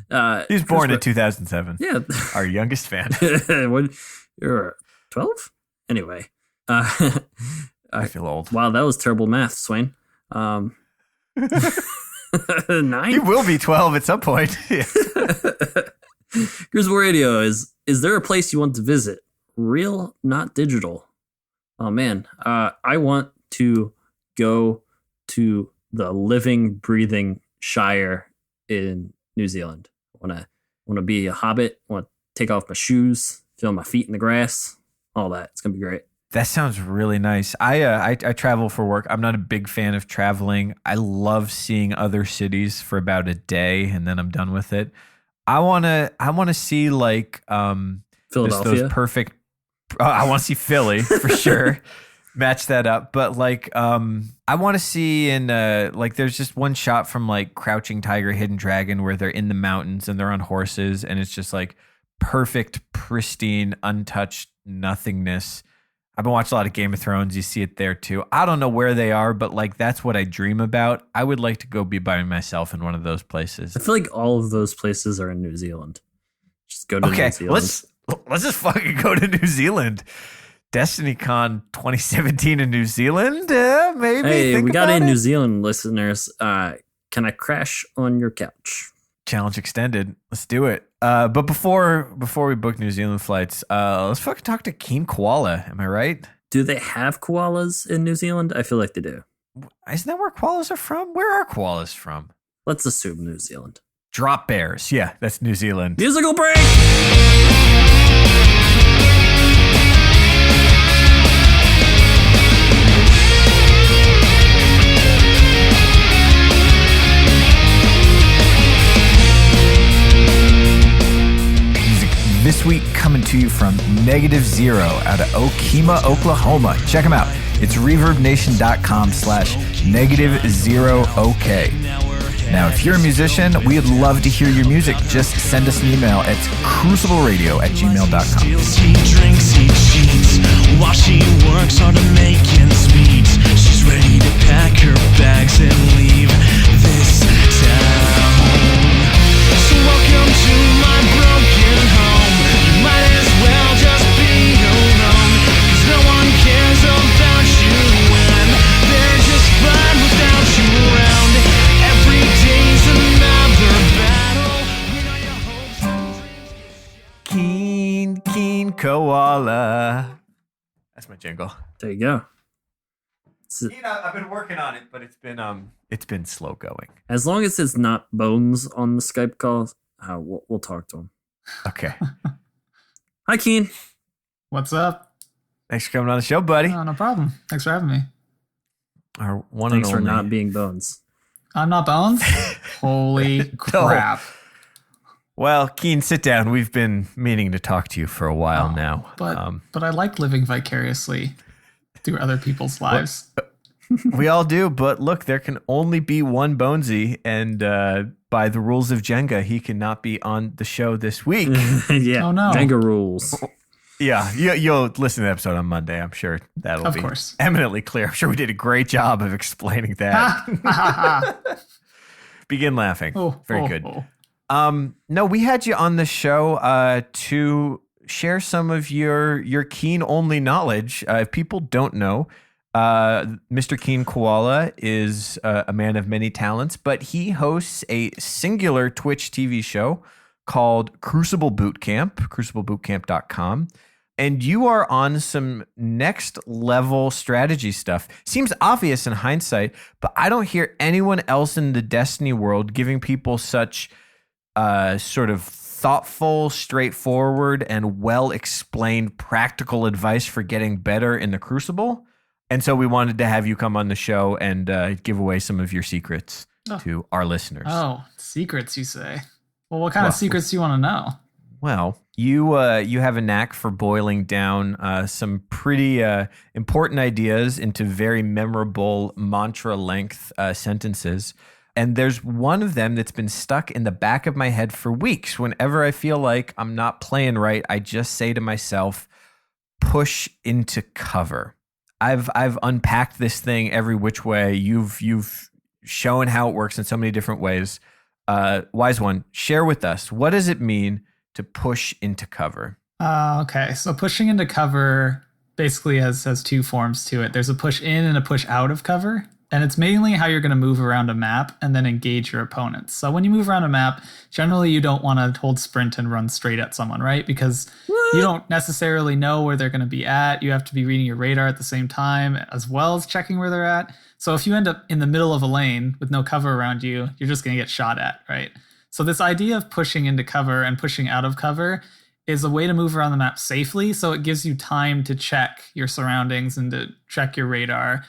He was born in 2007. Yeah. Our youngest fan. What, you're 12? Anyway. I feel old. Wow, that was terrible math, Swain. 9? He will be 12 at some point. Crucible Radio is there a place you want to visit? Real, not digital. Oh, man. I want to go to the living, breathing Shire in New Zealand. I want to be a hobbit. I want to take off my shoes, feel my feet in the grass, all that. It's gonna be great. That sounds really nice. I travel for work. I'm not a big fan of traveling. I love seeing other cities for about a day and then I'm done with it. I wanna see like Philadelphia. Those perfect. I want to see Philly for sure. Match that up, but like I want to see in like there's just one shot from like Crouching Tiger, Hidden Dragon where they're in the mountains and they're on horses and it's just like perfect, pristine, untouched nothingness. I've been watching a lot of Game of Thrones. You see it there too. I don't know where they are, but like that's what I dream about. I would like to go be by myself in one of those places. I feel like all of those places are in New Zealand. Just go to New Zealand. Let's just fucking go to New Zealand. DestinyCon 2017 in New Zealand, maybe. Hey, think we got about a it. New Zealand listeners. Can I crash on your couch? Challenge extended. Let's do it. But before we book New Zealand flights, let's fucking talk to KeenKoala. Am I right? Do they have koalas in New Zealand? I feel like they do. Isn't that where koalas are from? Where are koalas from? Let's assume New Zealand. Drop Bears. Yeah, that's New Zealand. Musical break! This week coming to you from Negative Zero out of Okemah, Oklahoma. Check them out. It's reverbnation.com/negative0ok. Now, if you're a musician, we'd love to hear your music. Just send us an email at crucibleradio@gmail.com. He drinks, he cheats, while she works hard to make ends meet. She's ready to pack her bags and leave this town. So welcome to my broken home. You might as well just be alone, 'cause no one cares about you when they're just fine without you around. Every day's another battle. When all your hopes and dreams KeenKoala. That's my jingle. There you go. I've been working on it, but it's been slow going. As long as it's not Bones on the Skype call, we'll talk to him. Okay. Hi, Keen. What's up? Thanks for coming on the show, buddy. Oh, no problem. Thanks for having me. Our one Thanks and for only. not being Bones. I'm not Bones? Holy crap. Well, Keen, sit down. We've been meaning to talk to you for a while now. But I like living vicariously through other people's lives. We all do, but look, there can only be one Bonesy, and by the rules of Jenga, he cannot be on the show this week. Yeah. Oh, no. Jenga rules. Yeah, you'll listen to the episode on Monday. I'm sure that'll Of be course. eminently clear. I'm sure we did a great job of explaining that. Begin laughing. Very good. No, we had you on the show to share some of your Keen only knowledge. If people don't know, Mr. KeenKoala is a man of many talents, but he hosts a singular Twitch TV show called Crucible Boot Camp, cruciblebootcamp.com. And you are on some next level strategy stuff. Seems obvious in hindsight, but I don't hear anyone else in the Destiny world giving people such sort of thoughtful, straightforward, and well-explained practical advice for getting better in the Crucible. And so we wanted to have you come on the show and give away some of your secrets to our listeners. Oh, secrets, you say? Well, what kind of secrets do you want to know? Well, you have a knack for boiling down some pretty important ideas into very memorable mantra-length sentences. And there's one of them that's been stuck in the back of my head for weeks. Whenever I feel like I'm not playing right, I just say to myself, push into cover. I've unpacked this thing every which way. You've shown how it works in so many different ways. Wise one, share with us, what does it mean to push into cover? Okay, so pushing into cover basically has two forms to it. There's a push in and a push out of cover. And it's mainly how you're going to move around a map and then engage your opponents. So when you move around a map, generally you don't want to hold sprint and run straight at someone, right? Because you don't necessarily know where they're going to be at. You have to be reading your radar at the same time, as well as checking where they're at. So if you end up in the middle of a lane with no cover around you, you're just going to get shot at, right? So this idea of pushing into cover and pushing out of cover is a way to move around the map safely. So it gives you time to check your surroundings and to check your radar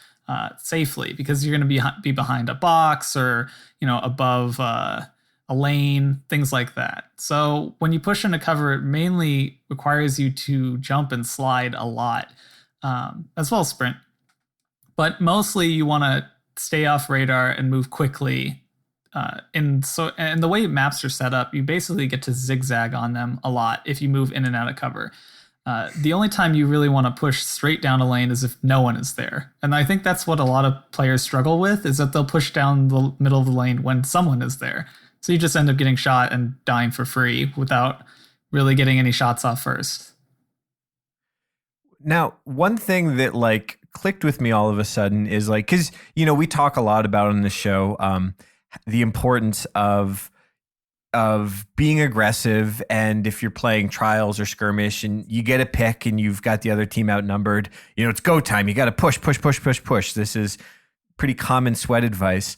safely, because you're going to be behind a box or, above a lane, things like that. So when you push into cover, it mainly requires you to jump and slide a lot, as well as sprint. But mostly you want to stay off radar and move quickly. And the way maps are set up, you basically get to zigzag on them a lot if you move in and out of cover. The only time you really want to push straight down a lane is if no one is there. And I think that's what a lot of players struggle with, is that they'll push down the middle of the lane when someone is there. So you just end up getting shot and dying for free without really getting any shots off first. Now, one thing that clicked with me all of a sudden is because, we talk a lot about on the show, the importance of being aggressive, and if you're playing trials or skirmish and you get a pick and you've got the other team outnumbered, it's go time. You got to push. This is pretty common sweat advice.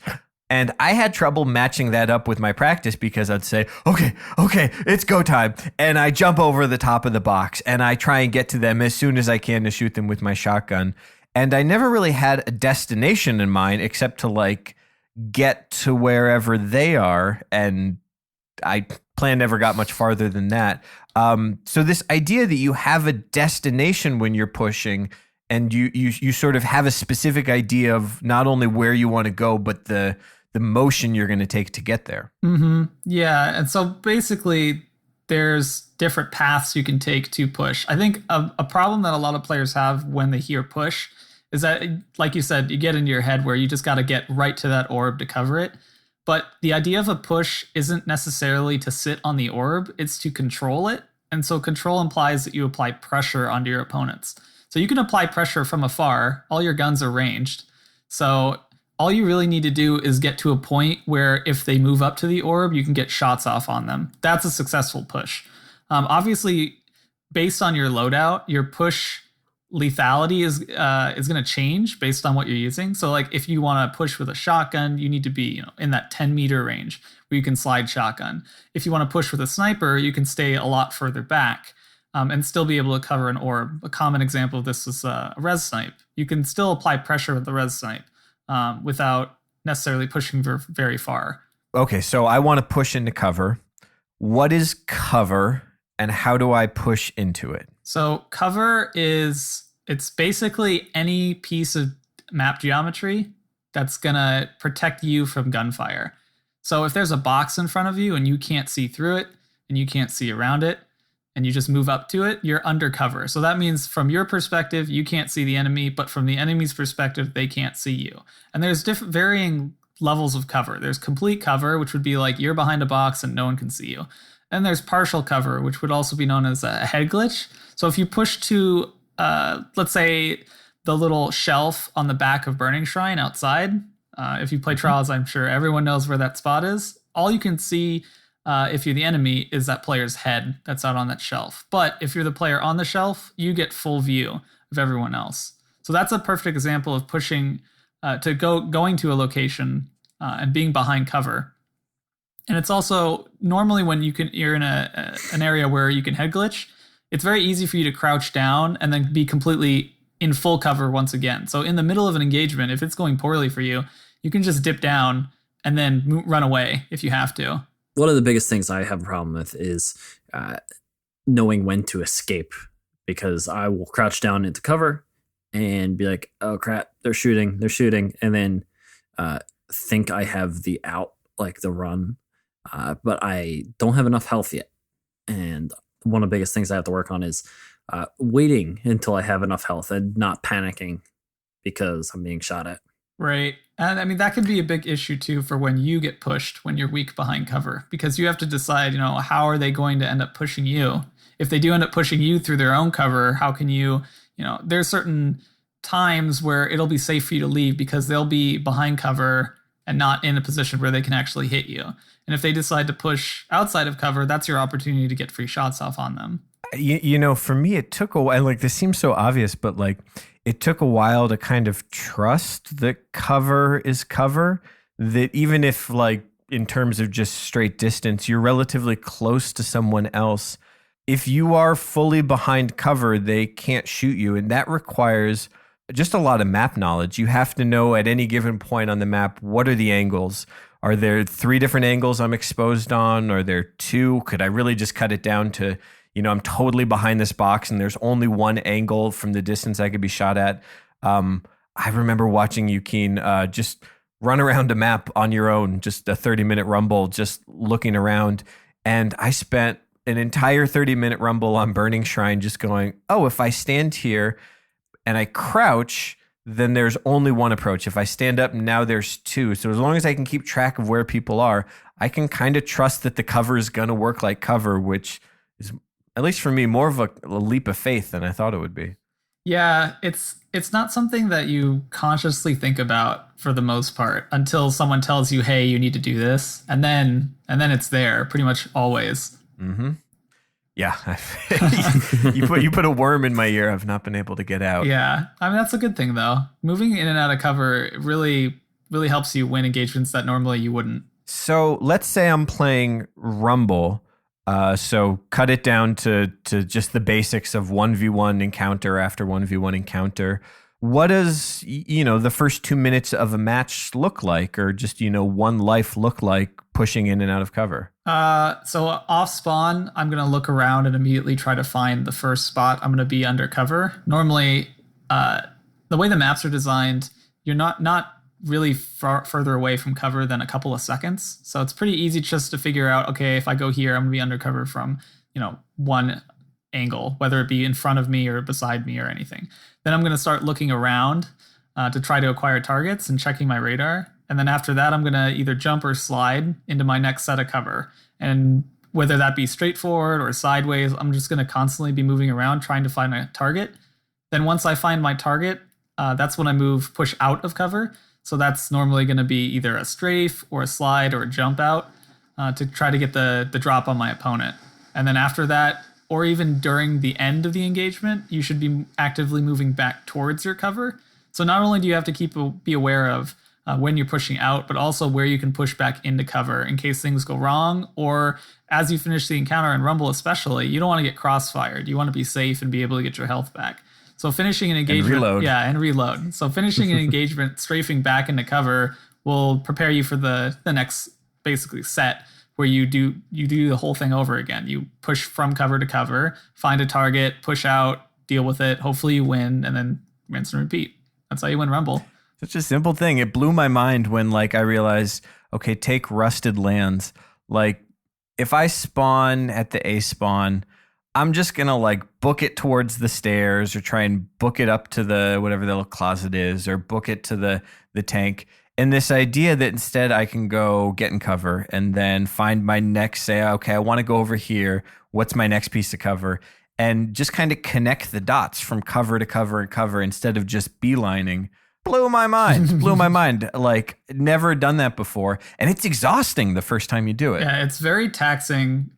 And I had trouble matching that up with my practice because I'd say, okay, it's go time. And I jump over the top of the box and I try and get to them as soon as I can to shoot them with my shotgun. And I never really had a destination in mind except to like get to wherever they are. And plan never got much farther than that. So this idea that you have a destination when you're pushing and you sort of have a specific idea of not only where you want to go, but the motion you're going to take to get there. Mm-hmm. Yeah. And so basically there's different paths you can take to push. I think a problem that a lot of players have when they hear push is that, like you said, you get into your head where you just got to get right to that orb to cover it. But the idea of a push isn't necessarily to sit on the orb, it's to control it. And so control implies that you apply pressure onto your opponents. So you can apply pressure from afar. All your guns are ranged. So all you really need to do is get to a point where if they move up to the orb, you can get shots off on them. That's a successful push. Obviously, based on your loadout, your push lethality is going to change based on what you're using. So like if you want to push with a shotgun, you need to be in that 10-meter range where you can slide shotgun. If you want to push with a sniper, you can stay a lot further back and still be able to cover an orb. A common example of this is a res snipe. You can still apply pressure with the res snipe without necessarily pushing very far. Okay, so I want to push into cover. What is cover and how do I push into it? So cover it's basically any piece of map geometry that's going to protect you from gunfire. So if there's a box in front of you and you can't see through it and you can't see around it and you just move up to it, you're undercover. So that means from your perspective, you can't see the enemy, but from the enemy's perspective, they can't see you. And there's different varying levels of cover. There's complete cover, which would be like you're behind a box and no one can see you. And there's partial cover, which would also be known as a head glitch. So if you push to, let's say, the little shelf on the back of Burning Shrine outside, if you play Trials, I'm sure everyone knows where that spot is. All you can see if you're the enemy is that player's head that's out on that shelf. But if you're the player on the shelf, you get full view of everyone else. So that's a perfect example of pushing going to a location and being behind cover. And it's also normally when you're in an area where you can head glitch, it's very easy for you to crouch down and then be completely in full cover once again. So in the middle of an engagement, if it's going poorly for you, you can just dip down and then run away if you have to. One of the biggest things I have a problem with is knowing when to escape, because I will crouch down into cover and be like, oh crap, they're shooting, and then think I have the out, like the run. But I don't have enough health yet. And one of the biggest things I have to work on is waiting until I have enough health and not panicking because I'm being shot at. Right. And I mean, that could be a big issue too for when you get pushed, when you're weak behind cover, because you have to decide, how are they going to end up pushing you? If they do end up pushing you through their own cover, how can you, there's certain times where it'll be safe for you to leave because they'll be behind cover and not in a position where they can actually hit you. And if they decide to push outside of cover, that's your opportunity to get free shots off on them. For me, it took a while. Like, this seems so obvious, but like, it took a while to kind of trust that cover is cover. That even if, like, in terms of just straight distance, you're relatively close to someone else, if you are fully behind cover, they can't shoot you. And that requires just a lot of map knowledge. You have to know at any given point on the map, what are the angles? Are there 3 different angles I'm exposed on? Are there 2? Could I really just cut it down to, I'm totally behind this box and there's only one angle from the distance I could be shot at? I remember watching you, Keen, just run around a map on your own, just a 30-minute rumble, just looking around. And I spent an entire 30-minute rumble on Burning Shrine just going, oh, if I stand here and I crouch, then there's only one approach. If I stand up, now there's 2. So as long as I can keep track of where people are, I can kind of trust that the cover is going to work like cover, which is, at least for me, more of a leap of faith than I thought it would be. Yeah, it's not something that you consciously think about for the most part until someone tells you, hey, you need to do this. And then it's there pretty much always. Mm-hmm. Yeah. you put a worm in my ear. I've not been able to get out. Yeah. I mean, that's a good thing, though. Moving in and out of cover really really helps you win engagements that normally you wouldn't. So let's say I'm playing Rumble. So cut it down to just the basics of 1v1 encounter after 1v1 encounter. What does, the first 2 minutes of a match look like, or just, one life look like pushing in and out of cover? So off spawn, I'm going to look around and immediately try to find the first spot I'm going to be under cover. Normally, the way the maps are designed, you're not really further away from cover than a couple of seconds. So it's pretty easy just to figure out, okay, if I go here, I'm going to be under cover from, one angle, whether it be in front of me or beside me or anything. Then I'm going to start looking around to try to acquire targets and checking my radar. And then after that, I'm going to either jump or slide into my next set of cover. And whether that be straightforward or sideways, I'm just going to constantly be moving around trying to find a target. Then once I find my target, that's when I push out of cover. So that's normally going to be either a strafe or a slide or a jump out to try to get the drop on my opponent. And then after that, or even during the end of the engagement, you should be actively moving back towards your cover. So not only do you have to be aware of when you're pushing out, but also where you can push back into cover in case things go wrong, or as you finish the encounter in Rumble especially, you don't want to get crossfired. You want to be safe and be able to get your health back. So finishing an engagement, and reload. So finishing an engagement, strafing back into cover will prepare you for the next basically set where you do the whole thing over again. You push from cover to cover, find a target, push out, deal with it. Hopefully you win, and then rinse and repeat. That's how you win Rumble. Such a simple thing. It blew my mind when I realized, okay, take Rusted Lands. If I spawn at the A spawn, I'm just going to book it towards the stairs or try and book it up to the whatever the little closet is, or book it to the tank. And this idea that instead I can go get in cover and then find my next, say, okay, I want to go over here. What's my next piece of cover? And just kind of connect the dots from cover to cover and cover instead of just beelining. Blew my mind. Never done that before. And it's exhausting the first time you do it. Yeah, it's very taxing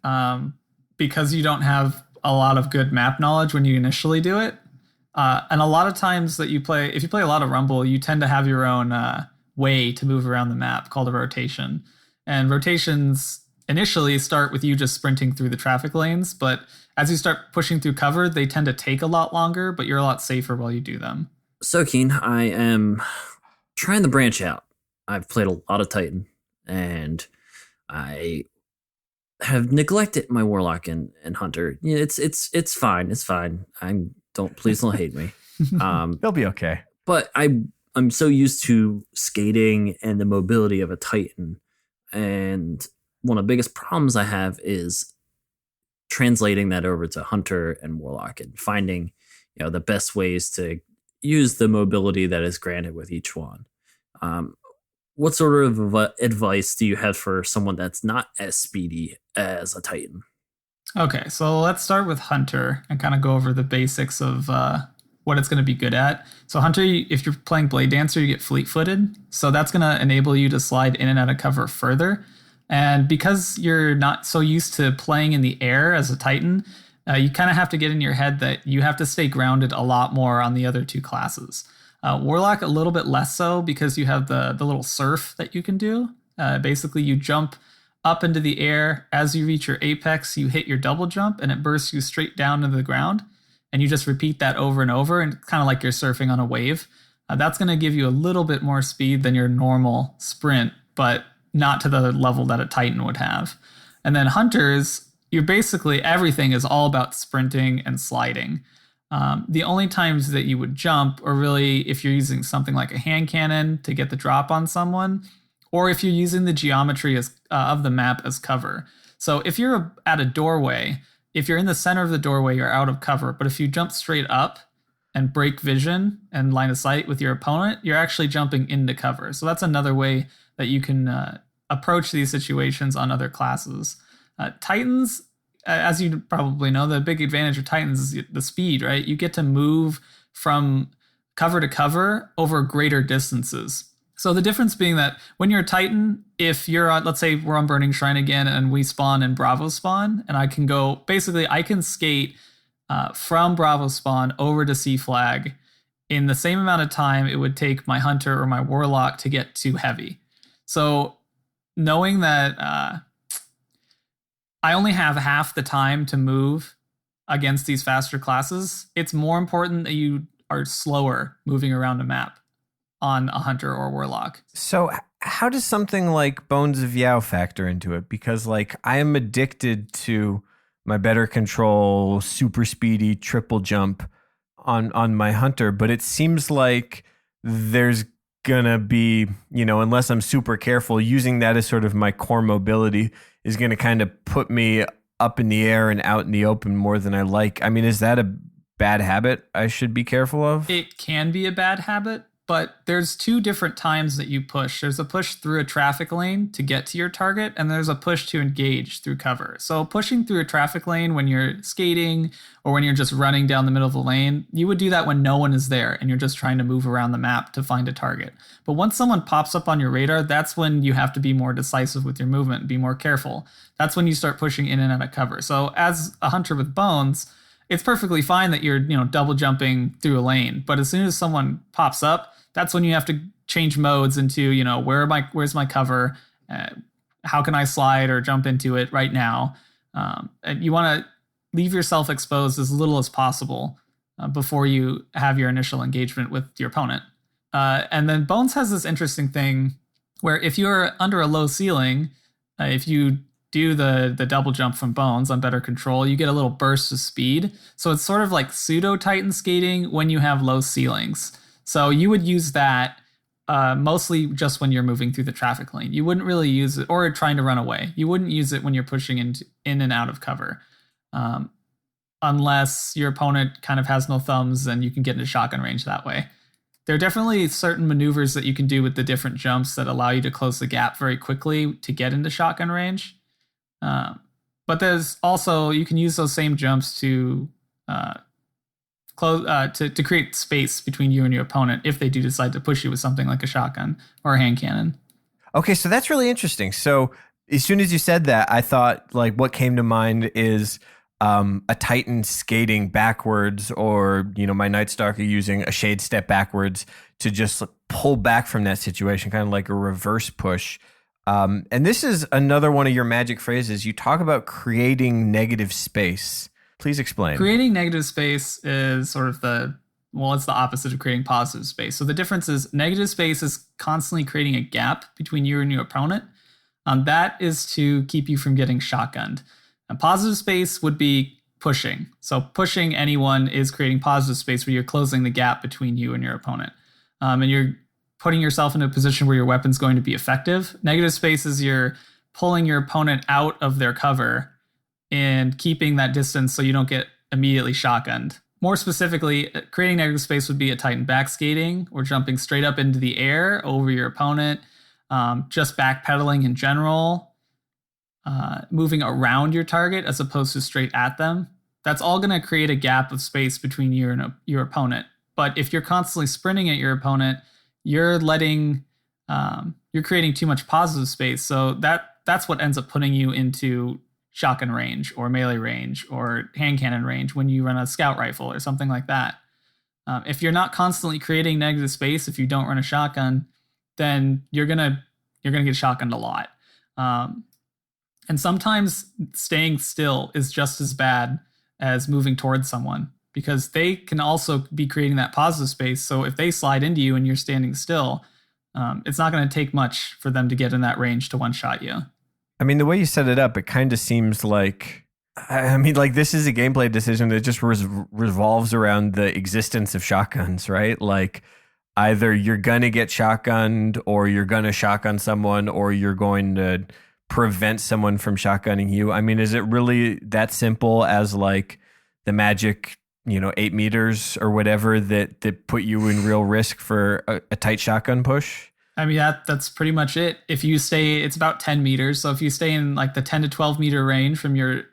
because you don't have a lot of good map knowledge when you initially do it. And a lot of times that if you play a lot of Rumble, you tend to have your own way to move around the map called a rotation. And rotations initially start with you just sprinting through the traffic lanes, but as you start pushing through cover, they tend to take a lot longer, but you're a lot safer while you do them. So, Keen, I am trying to branch out. I've played a lot of Titan, and I have neglected my Warlock and Hunter. Yeah, it's fine. It's fine. Please don't hate me. They'll be okay. But I'm so used to skating and the mobility of a Titan, and one of the biggest problems I have is translating that over to Hunter and Warlock and finding, the best ways to use the mobility that is granted with each one. What sort of advice do you have for someone that's not as speedy as a Titan? Okay, so let's start with Hunter and kind of go over the basics of what it's going to be good at. So Hunter, if you're playing Blade Dancer, you get fleet-footed. So that's going to enable you to slide in and out of cover further. And because you're not so used to playing in the air as a Titan, you kind of have to get in your head that you have to stay grounded a lot more on the other two classes. Warlock, a little bit less so because you have the little surf that you can do. Basically, you jump up into the air. As you reach your apex, you hit your double jump and it bursts you straight down into the ground. And you just repeat that over and over, and kind of like you're surfing on a wave. That's going to give you a little bit more speed than your normal sprint, but not to the level that a Titan would have. And then Hunters, you're basically, everything is all about sprinting and sliding. The only times that you would jump are really if you're using something like a hand cannon to get the drop on someone, or if you're using the geometry of the map as cover. So if you're at a doorway, if you're in the center of the doorway, you're out of cover. But if you jump straight up and break vision and line of sight with your opponent, you're actually jumping into cover. So that's another way that you can approach these situations on other classes. Titans, as you probably know, the big advantage of Titans is the speed, right? You get to move from cover to cover over greater distances. So the difference being that when you're a Titan, if you're on, let's say we're on Burning Shrine again and we spawn in Bravo spawn, and I can skate from Bravo spawn over to C flag in the same amount of time it would take my hunter or my warlock to get to heavy. So knowing that I only have half the time to move against these faster classes, it's more important that you are slower moving around a map on a hunter or warlock. So how does something like Bones of Yao factor into it? Because like I am addicted to my better control, super speedy triple jump on my hunter, but it seems like there's gonna be, unless I'm super careful, using that as sort of my core mobility is gonna kind of put me up in the air and out in the open more than I like. I mean, is that a bad habit I should be careful of? It can be a bad habit, but there's two different times that you push. There's a push through a traffic lane to get to your target, and there's a push to engage through cover. So pushing through a traffic lane when you're skating or when you're just running down the middle of the lane, you would do that when no one is there and you're just trying to move around the map to find a target. But once someone pops up on your radar, that's when you have to be more decisive with your movement and be more careful. That's when you start pushing in and out of cover. So as a hunter with bones, it's perfectly fine that you're, double jumping through a lane. But as soon as someone pops up, that's when you have to change modes into, where's my cover? How can I slide or jump into it right now? And you want to leave yourself exposed as little as possible before you have your initial engagement with your opponent. And then Bones has this interesting thing where if you're under a low ceiling, if you do the double jump from Bones on better control, you get a little burst of speed. So it's sort of like pseudo Titan skating when you have low ceilings. So you would use that mostly just when you're moving through the traffic lane. You wouldn't really use it, or trying to run away. You wouldn't use it when you're pushing in and out of cover, unless your opponent kind of has no thumbs and you can get into shotgun range that way. There are definitely certain maneuvers that you can do with the different jumps that allow you to close the gap very quickly to get into shotgun range. But there's also, you can use those same jumps to to create space between you and your opponent if they do decide to push you with something like a shotgun or a hand cannon. Okay, so that's really interesting. So as soon as you said that, I thought like what came to mind is a Titan skating backwards, or my Night Stalker using a shade step backwards to just pull back from that situation, kind of like a reverse push. And this is another one of your magic phrases. You talk about creating negative space. Please explain. Creating negative space is sort of it's the opposite of creating positive space. So the difference is negative space is constantly creating a gap between you and your opponent. That is to keep you from getting shotgunned. And positive space would be pushing. So pushing anyone is creating positive space where you're closing the gap between you and your opponent. And you're putting yourself in a position where your weapon's going to be effective. Negative space is you're pulling your opponent out of their cover and keeping that distance so you don't get immediately shotgunned. More specifically, creating negative space would be a Titan backskating or jumping straight up into the air over your opponent, just backpedaling in general, moving around your target as opposed to straight at them. That's all going to create a gap of space between you and your opponent. But if you're constantly sprinting at your opponent, you're creating too much positive space. So that's what ends up putting you into shotgun range or melee range or hand cannon range when you run a scout rifle or something like that. If you're not constantly creating negative space, if you don't run a shotgun, then you're gonna get shotgunned a lot. And sometimes staying still is just as bad as moving towards someone, because they can also be creating that positive space. So if they slide into you and you're standing still, it's not going to take much for them to get in that range to one-shot you. I mean, the way you set it up, it kind of seems like, this is a gameplay decision that just revolves around the existence of shotguns, right? Like, either you're going to get shotgunned, or you're going to shotgun someone, or you're going to prevent someone from shotgunning you. I mean, is it really that simple as like the magic, 8 meters or whatever that put you in real risk for a tight shotgun push? I mean, that's pretty much it. If you stay, it's about 10 meters. So if you stay in like the 10 to 12 meter range from your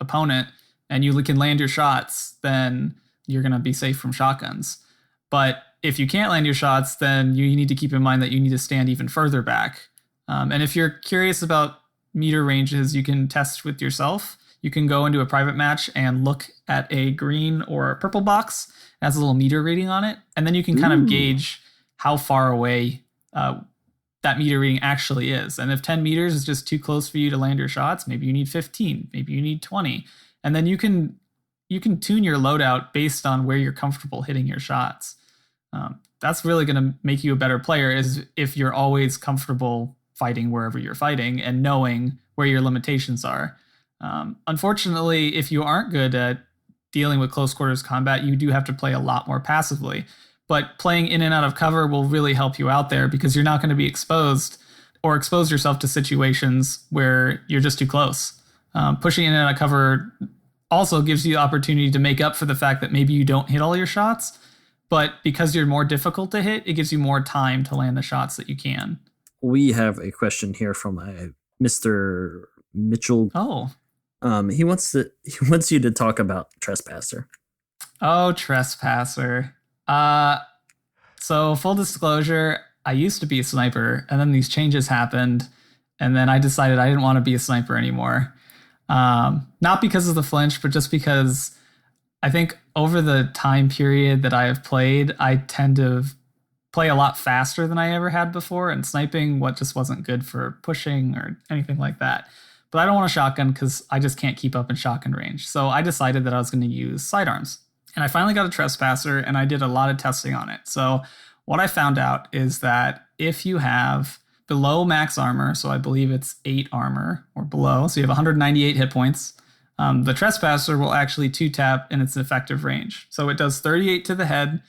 opponent and you can land your shots, then you're going to be safe from shotguns. But if you can't land your shots, then you need to keep in mind that you need to stand even further back. And if you're curious about meter ranges, you can test with yourself. you can go into a private match and look at a green or a purple box. It has a little meter reading on it. And then you can kind of gauge how far away that meter reading actually is. And if 10 meters is just too close for you to land your shots, maybe you need 15, maybe you need 20. And then you can tune your loadout based on where you're comfortable hitting your shots. That's really going to make you a better player is if you're always comfortable fighting wherever you're fighting and knowing where your limitations are. Unfortunately, if you aren't good at dealing with close quarters combat, you do have to play a lot more passively. But playing in and out of cover will really help you out there because you're not going to be exposed or expose yourself to situations where you're just too close. Pushing in and out of cover also gives you the opportunity to make up for the fact that maybe you don't hit all your shots. But because you're more difficult to hit, it gives you more time to land the shots that you can. We have a question here from Mr. Mitchell. Oh. He wants you to talk about Trespasser. Oh, Trespasser. So full disclosure, I used to be a sniper, and then these changes happened, and then I decided I didn't want to be a sniper anymore. Not because of the flinch, but just because I think over the time period that I have played, I tend to play a lot faster than I ever had before, and sniping just wasn't good for pushing or anything like that. But I don't want a shotgun because I just can't keep up in shotgun range. So I decided that I was going to use sidearms. And I finally got a Trespasser, and I did a lot of testing on it. So what I found out is that if you have below max armor, so I believe it's 8 armor or below, so you have 198 hit points, the Trespasser will actually 2-tap in its effective range. So it does 38 to the head,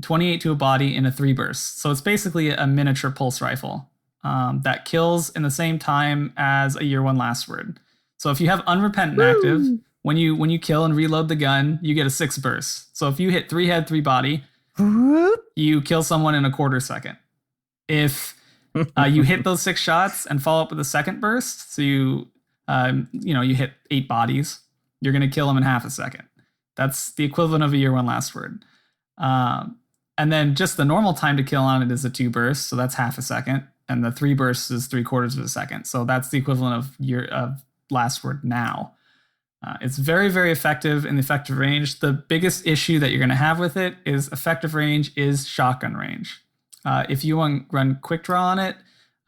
28 to a body in a 3 burst. So it's basically a miniature pulse rifle that kills in the same time as a Year 1 last word. So if you have Unrepentant active, when you kill and reload the gun, you get a 6 burst. So if you hit 3 head, 3 body, you kill someone in a quarter second. If you hit those 6 shots and follow up with a second burst, so you hit 8 bodies, you're going to kill them in half a second. That's the equivalent of a Year 1 last word. And then just the normal time to kill on it is a 2 burst, so that's half a second. And the 3 bursts is 3/4 of a second. So that's the equivalent of last word now. It's very, very effective in the effective range. The biggest issue that you're going to have with it is effective range is shotgun range. If you run quick draw on it,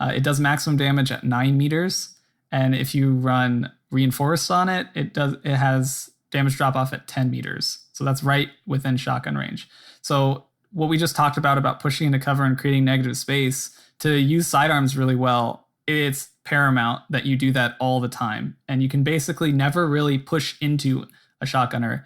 it does maximum damage at 9 meters. And if you run reinforced on it, it has damage drop off at 10 meters. So that's right within shotgun range. So what we just talked about pushing into cover and creating negative space, to use sidearms really well, it's paramount that you do that all the time. And you can basically never really push into a shotgunner.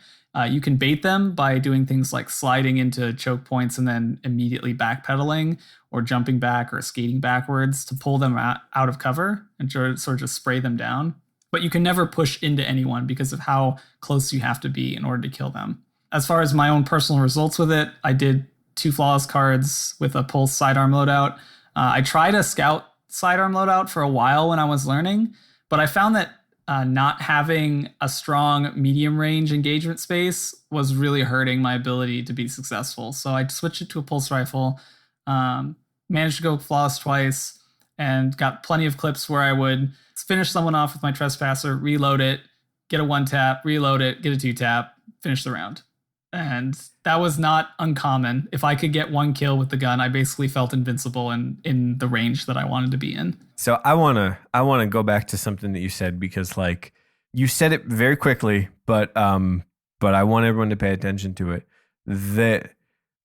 You can bait them by doing things like sliding into choke points and then immediately backpedaling or jumping back or skating backwards to pull them out of cover and sort of just spray them down. But you can never push into anyone because of how close you have to be in order to kill them. As far as my own personal results with it, I did 2 flawless cards with a pulse sidearm loadout. I tried a scout sidearm loadout for a while when I was learning, but I found that not having a strong medium range engagement space was really hurting my ability to be successful. So I switched it to a pulse rifle, managed to go flawless twice, and got plenty of clips where I would finish someone off with my Trespasser, reload it, get a 1-tap, reload it, get a 2-tap, finish the round. And that was not uncommon. If I could get 1 kill with the gun, I basically felt invincible in the range that I wanted to be in. So I wanna go back to something that you said, because like you said it very quickly, but I want everyone to pay attention to it. The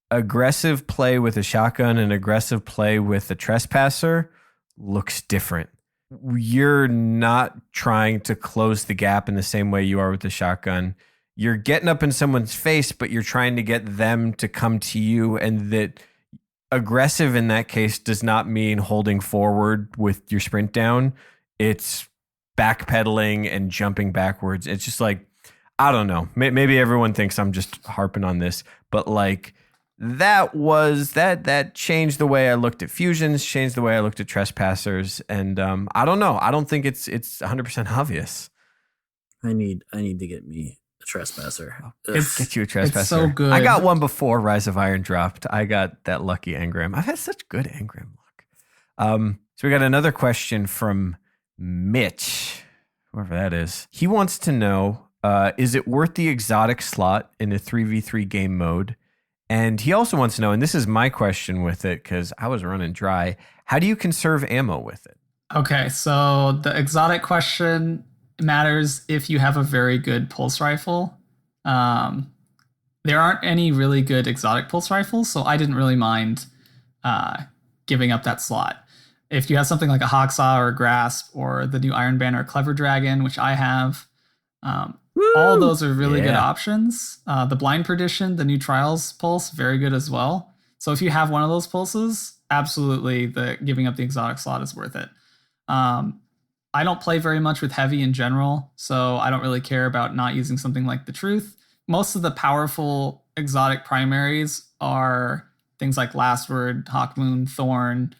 aggressive play with a shotgun and aggressive play with a Trespasser looks different. You're not trying to close the gap in the same way you are with the shotgun. You're getting up in someone's face, but you're trying to get them to come to you. And that aggressive in that case does not mean holding forward with your sprint down. It's backpedaling and jumping backwards. It's just like, I don't know. Maybe everyone thinks I'm just harping on this, but like that changed the way I looked at fusions, changed the way I looked at Trespassers. And I don't know. I don't think it's 100% obvious. I need to get me Trespasser. Get you a Trespasser. It's so good. I got one before Rise of Iron dropped. I got that lucky engram. I've had such good engram luck. So we got another question from Mitch, whoever that is. He wants to know, is it worth the exotic slot in a 3v3 game mode? And he also wants to know, and this is my question with it because I was running dry, how do you conserve ammo with it? Okay, so the exotic question matters if you have a very good pulse rifle. There aren't any really good exotic pulse rifles, so I didn't really mind giving up that slot. If you have something like a Hawksaw or a Grasp or the new Iron Banner or Clever Dragon, which I have, all of those are really good options. The Blind Perdition, the new Trials pulse, very good as well. So if you have one of those pulses, absolutely giving up the exotic slot is worth it. I don't play very much with heavy in general, so I don't really care about not using something like the Truth. Most of the powerful exotic primaries are things like Last Word, Hawkmoon, Thorn,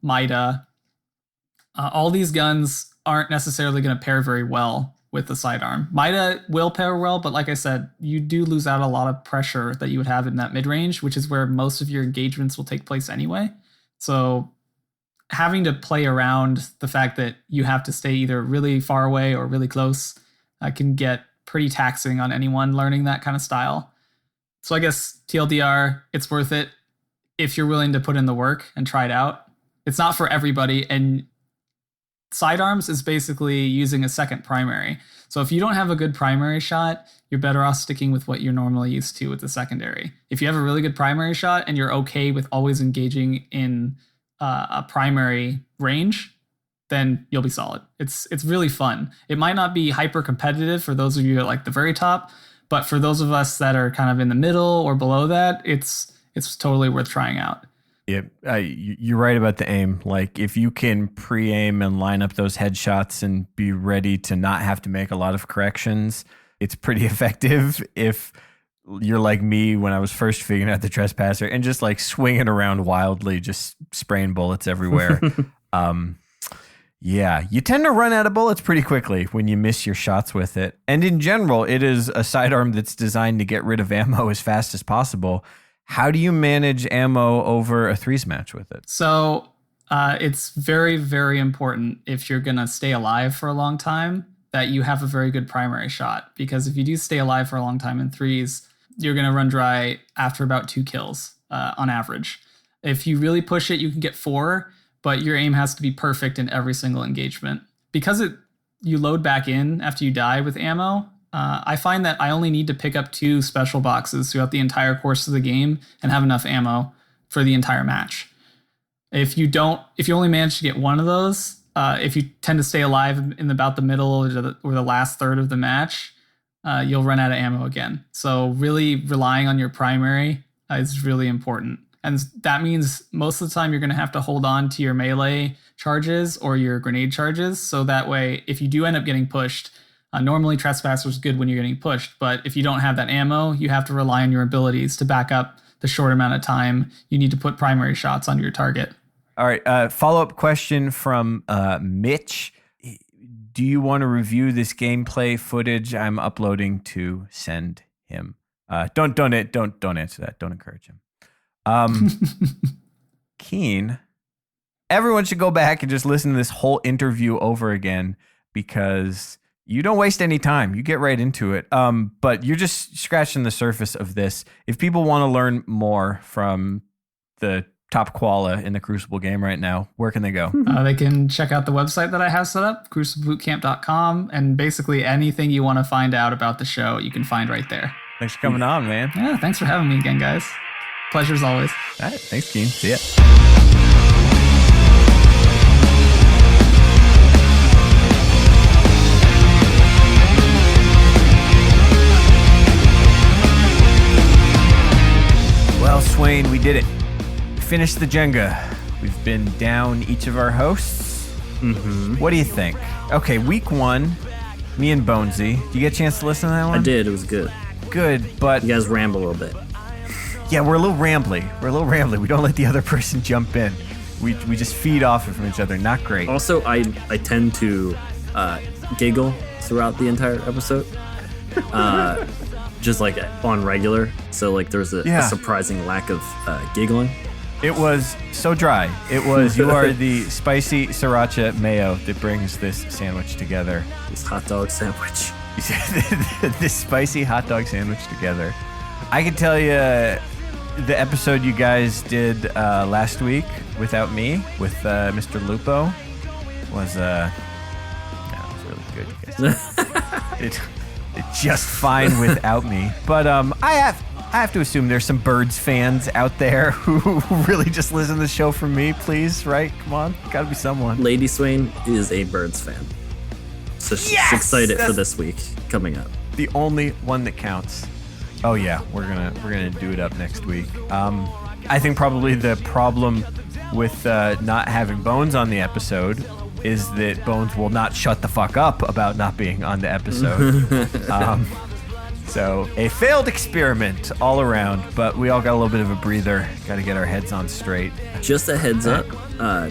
Mida. All these guns aren't necessarily going to pair very well with the sidearm. Mida will pair well, but like I said, you do lose out a lot of pressure that you would have in that mid-range, which is where most of your engagements will take place anyway. So having to play around the fact that you have to stay either really far away or really close can get pretty taxing on anyone learning that kind of style. So I guess TLDR, it's worth it if you're willing to put in the work and try it out. It's not for everybody, and sidearms is basically using a second primary. So if you don't have a good primary shot, you're better off sticking with what you're normally used to with the secondary. If you have a really good primary shot and you're okay with always engaging in a primary range, then you'll be solid. It's really fun. It might not be hyper competitive for those of you at like the very top, but for those of us that are kind of in the middle or below that, it's totally worth trying out. Yeah, you're right about the aim. Like if you can pre-aim and line up those headshots and be ready to not have to make a lot of corrections, it's pretty effective. If you're like me when I was first figuring out the Trespasser and just like swinging around wildly, just spraying bullets everywhere. Yeah, you tend to run out of bullets pretty quickly when you miss your shots with it. And in general, it is a sidearm that's designed to get rid of ammo as fast as possible. How do you manage ammo over a threes match with it? So it's very, very important if you're going to stay alive for a long time that you have a very good primary shot. Because if you do stay alive for a long time in threes, you're going to run dry after about 2 kills on average. If you really push it, you can get 4, but your aim has to be perfect in every single engagement. Because you load back in after you die with ammo, I find that I only need to pick up 2 special boxes throughout the entire course of the game and have enough ammo for the entire match. If you only manage to get one of those, if you tend to stay alive in about the middle or the last third of the match, you'll run out of ammo again. So really relying on your primary is really important. And that means most of the time you're going to have to hold on to your melee charges or your grenade charges. So that way, if you do end up getting pushed, normally Trespasser is good when you're getting pushed, but if you don't have that ammo, you have to rely on your abilities to back up the short amount of time you need to put primary shots on your target. All right, follow-up question from Mitch. Do you want to review this gameplay footage I'm uploading to send him? Don't answer that. Don't encourage him. Keen, everyone should go back and just listen to this whole interview over again because you don't waste any time. You get right into it. But you're just scratching the surface of this. If people want to learn more from the top koala in the Crucible game right now, where can they go? They can check out the website that I have set up, cruciblebootcamp.com, and basically anything you want to find out about the show, you can find right there. Thanks for coming on, man. Yeah, thanks for having me again, guys. Pleasure as always. All right, thanks, Keen. See ya. Well, Swain, we did it. We finished the Jenga. We've been down each of our hosts. Mm-hmm. What do you think? Okay, week 1, me and Bonesy. Did you get a chance to listen to that one? I did. It was good. Good, but... You guys ramble a little bit. Yeah, we're a little rambly. We don't let the other person jump in. We just feed off from each other. Not great. Also, I tend to giggle throughout the entire episode. Just like on regular. So like there's a surprising lack of giggling. It was so dry. It was, you are the spicy sriracha mayo that brings this sandwich together. This hot dog sandwich. This spicy hot dog sandwich together. I can tell you the episode you guys did last week without me with Mr. Lupo was really good. You guys it just fine without me. But I have to assume there's some Birds fans out there who really just listen to the show for me, please, right? Come on, gotta be someone. Lady Swain is a Birds fan. So she's excited for this week coming up. The only one that counts. Oh yeah, we're gonna do it up next week. I think probably the problem with not having Bones on the episode is that Bones will not shut the fuck up about not being on the episode. So a failed experiment all around, but we all got a little bit of a breather. Got to get our heads on straight. Just a heads up,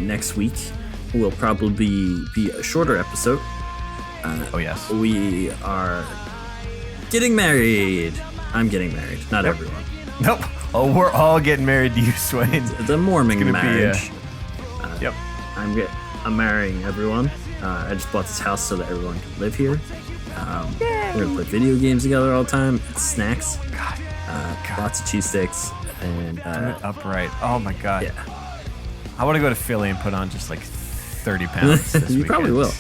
next week will probably be a shorter episode. Oh yes, we are getting married. I'm getting married, not everyone. Nope. Oh, we're all getting married to you, Swain. The Mormon marriage. Yep. I'm marrying everyone. I just bought this house so that everyone can live here. We're gonna play video games together all the time. It's snacks. God. Lots of cheesesteaks and Do it upright. Oh my god. yeah. I want to go to Philly and put on just like 30 pounds this You weekend. probably will.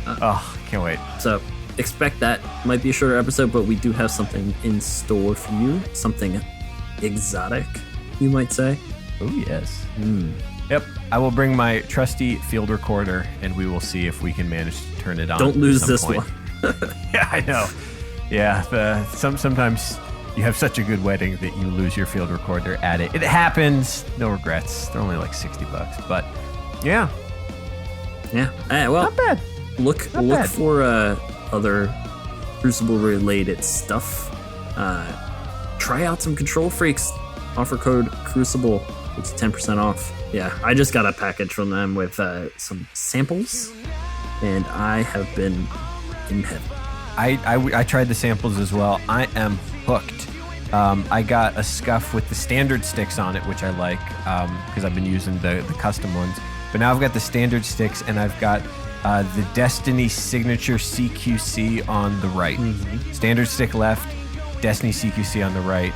Oh, can't wait. So expect that. Might be a shorter episode, but we do have something in store for you. Something exotic, you might say. Oh yes. Yep. I will bring my trusty field recorder, and we will see if we can manage to turn it on. Don't lose at some this point. one. Yeah, I know. Yeah, sometimes you have such a good wedding that you lose your field recorder at it. It happens. No regrets. They're only like $60, but yeah, Yeah. Well, not bad. look bad. for other Crucible related stuff. Try out some Control Freaks. Offer code Crucible. It's 10% off. Yeah, I just got a package from them with some samples, and I have been in heaven. I tried the samples as well. I am hooked. I got a scuff with the standard sticks on it, which I like because I've been using the custom ones. But now I've got the standard sticks, and I've got the Destiny Signature CQC on the right. Standard stick left, Destiny CQC on the right.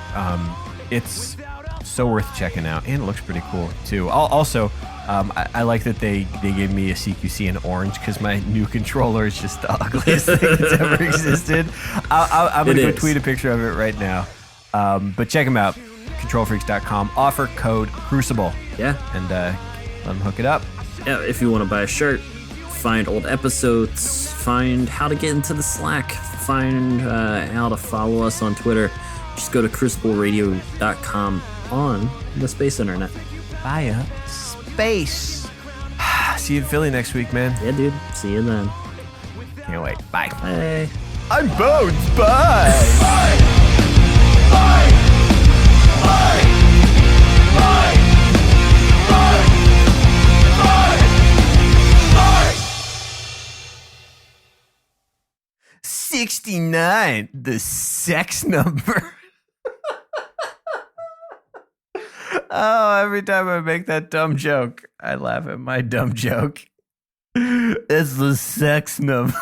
It's so worth checking out, and it looks pretty cool too. Also, I like that they gave me a CQC in orange because my new controller is just the ugliest thing that's ever existed. I'm going to go tweet a picture of it right now. But check them out, controlfreaks.com. Offer code Crucible. Yeah. And let them hook it up. Yeah, if you want to buy a shirt, find old episodes, find how to get into the Slack, find how to follow us on Twitter, just go to crucibleradio.com on the space internet. Via space. See you in Philly next week, man. Yeah, dude. See you then. Can't wait. Bye. Hey. I'm Bones. Bye. Bye. 69, the sex number. Oh, every time I make that dumb joke, I laugh at my dumb joke. It's the sex number.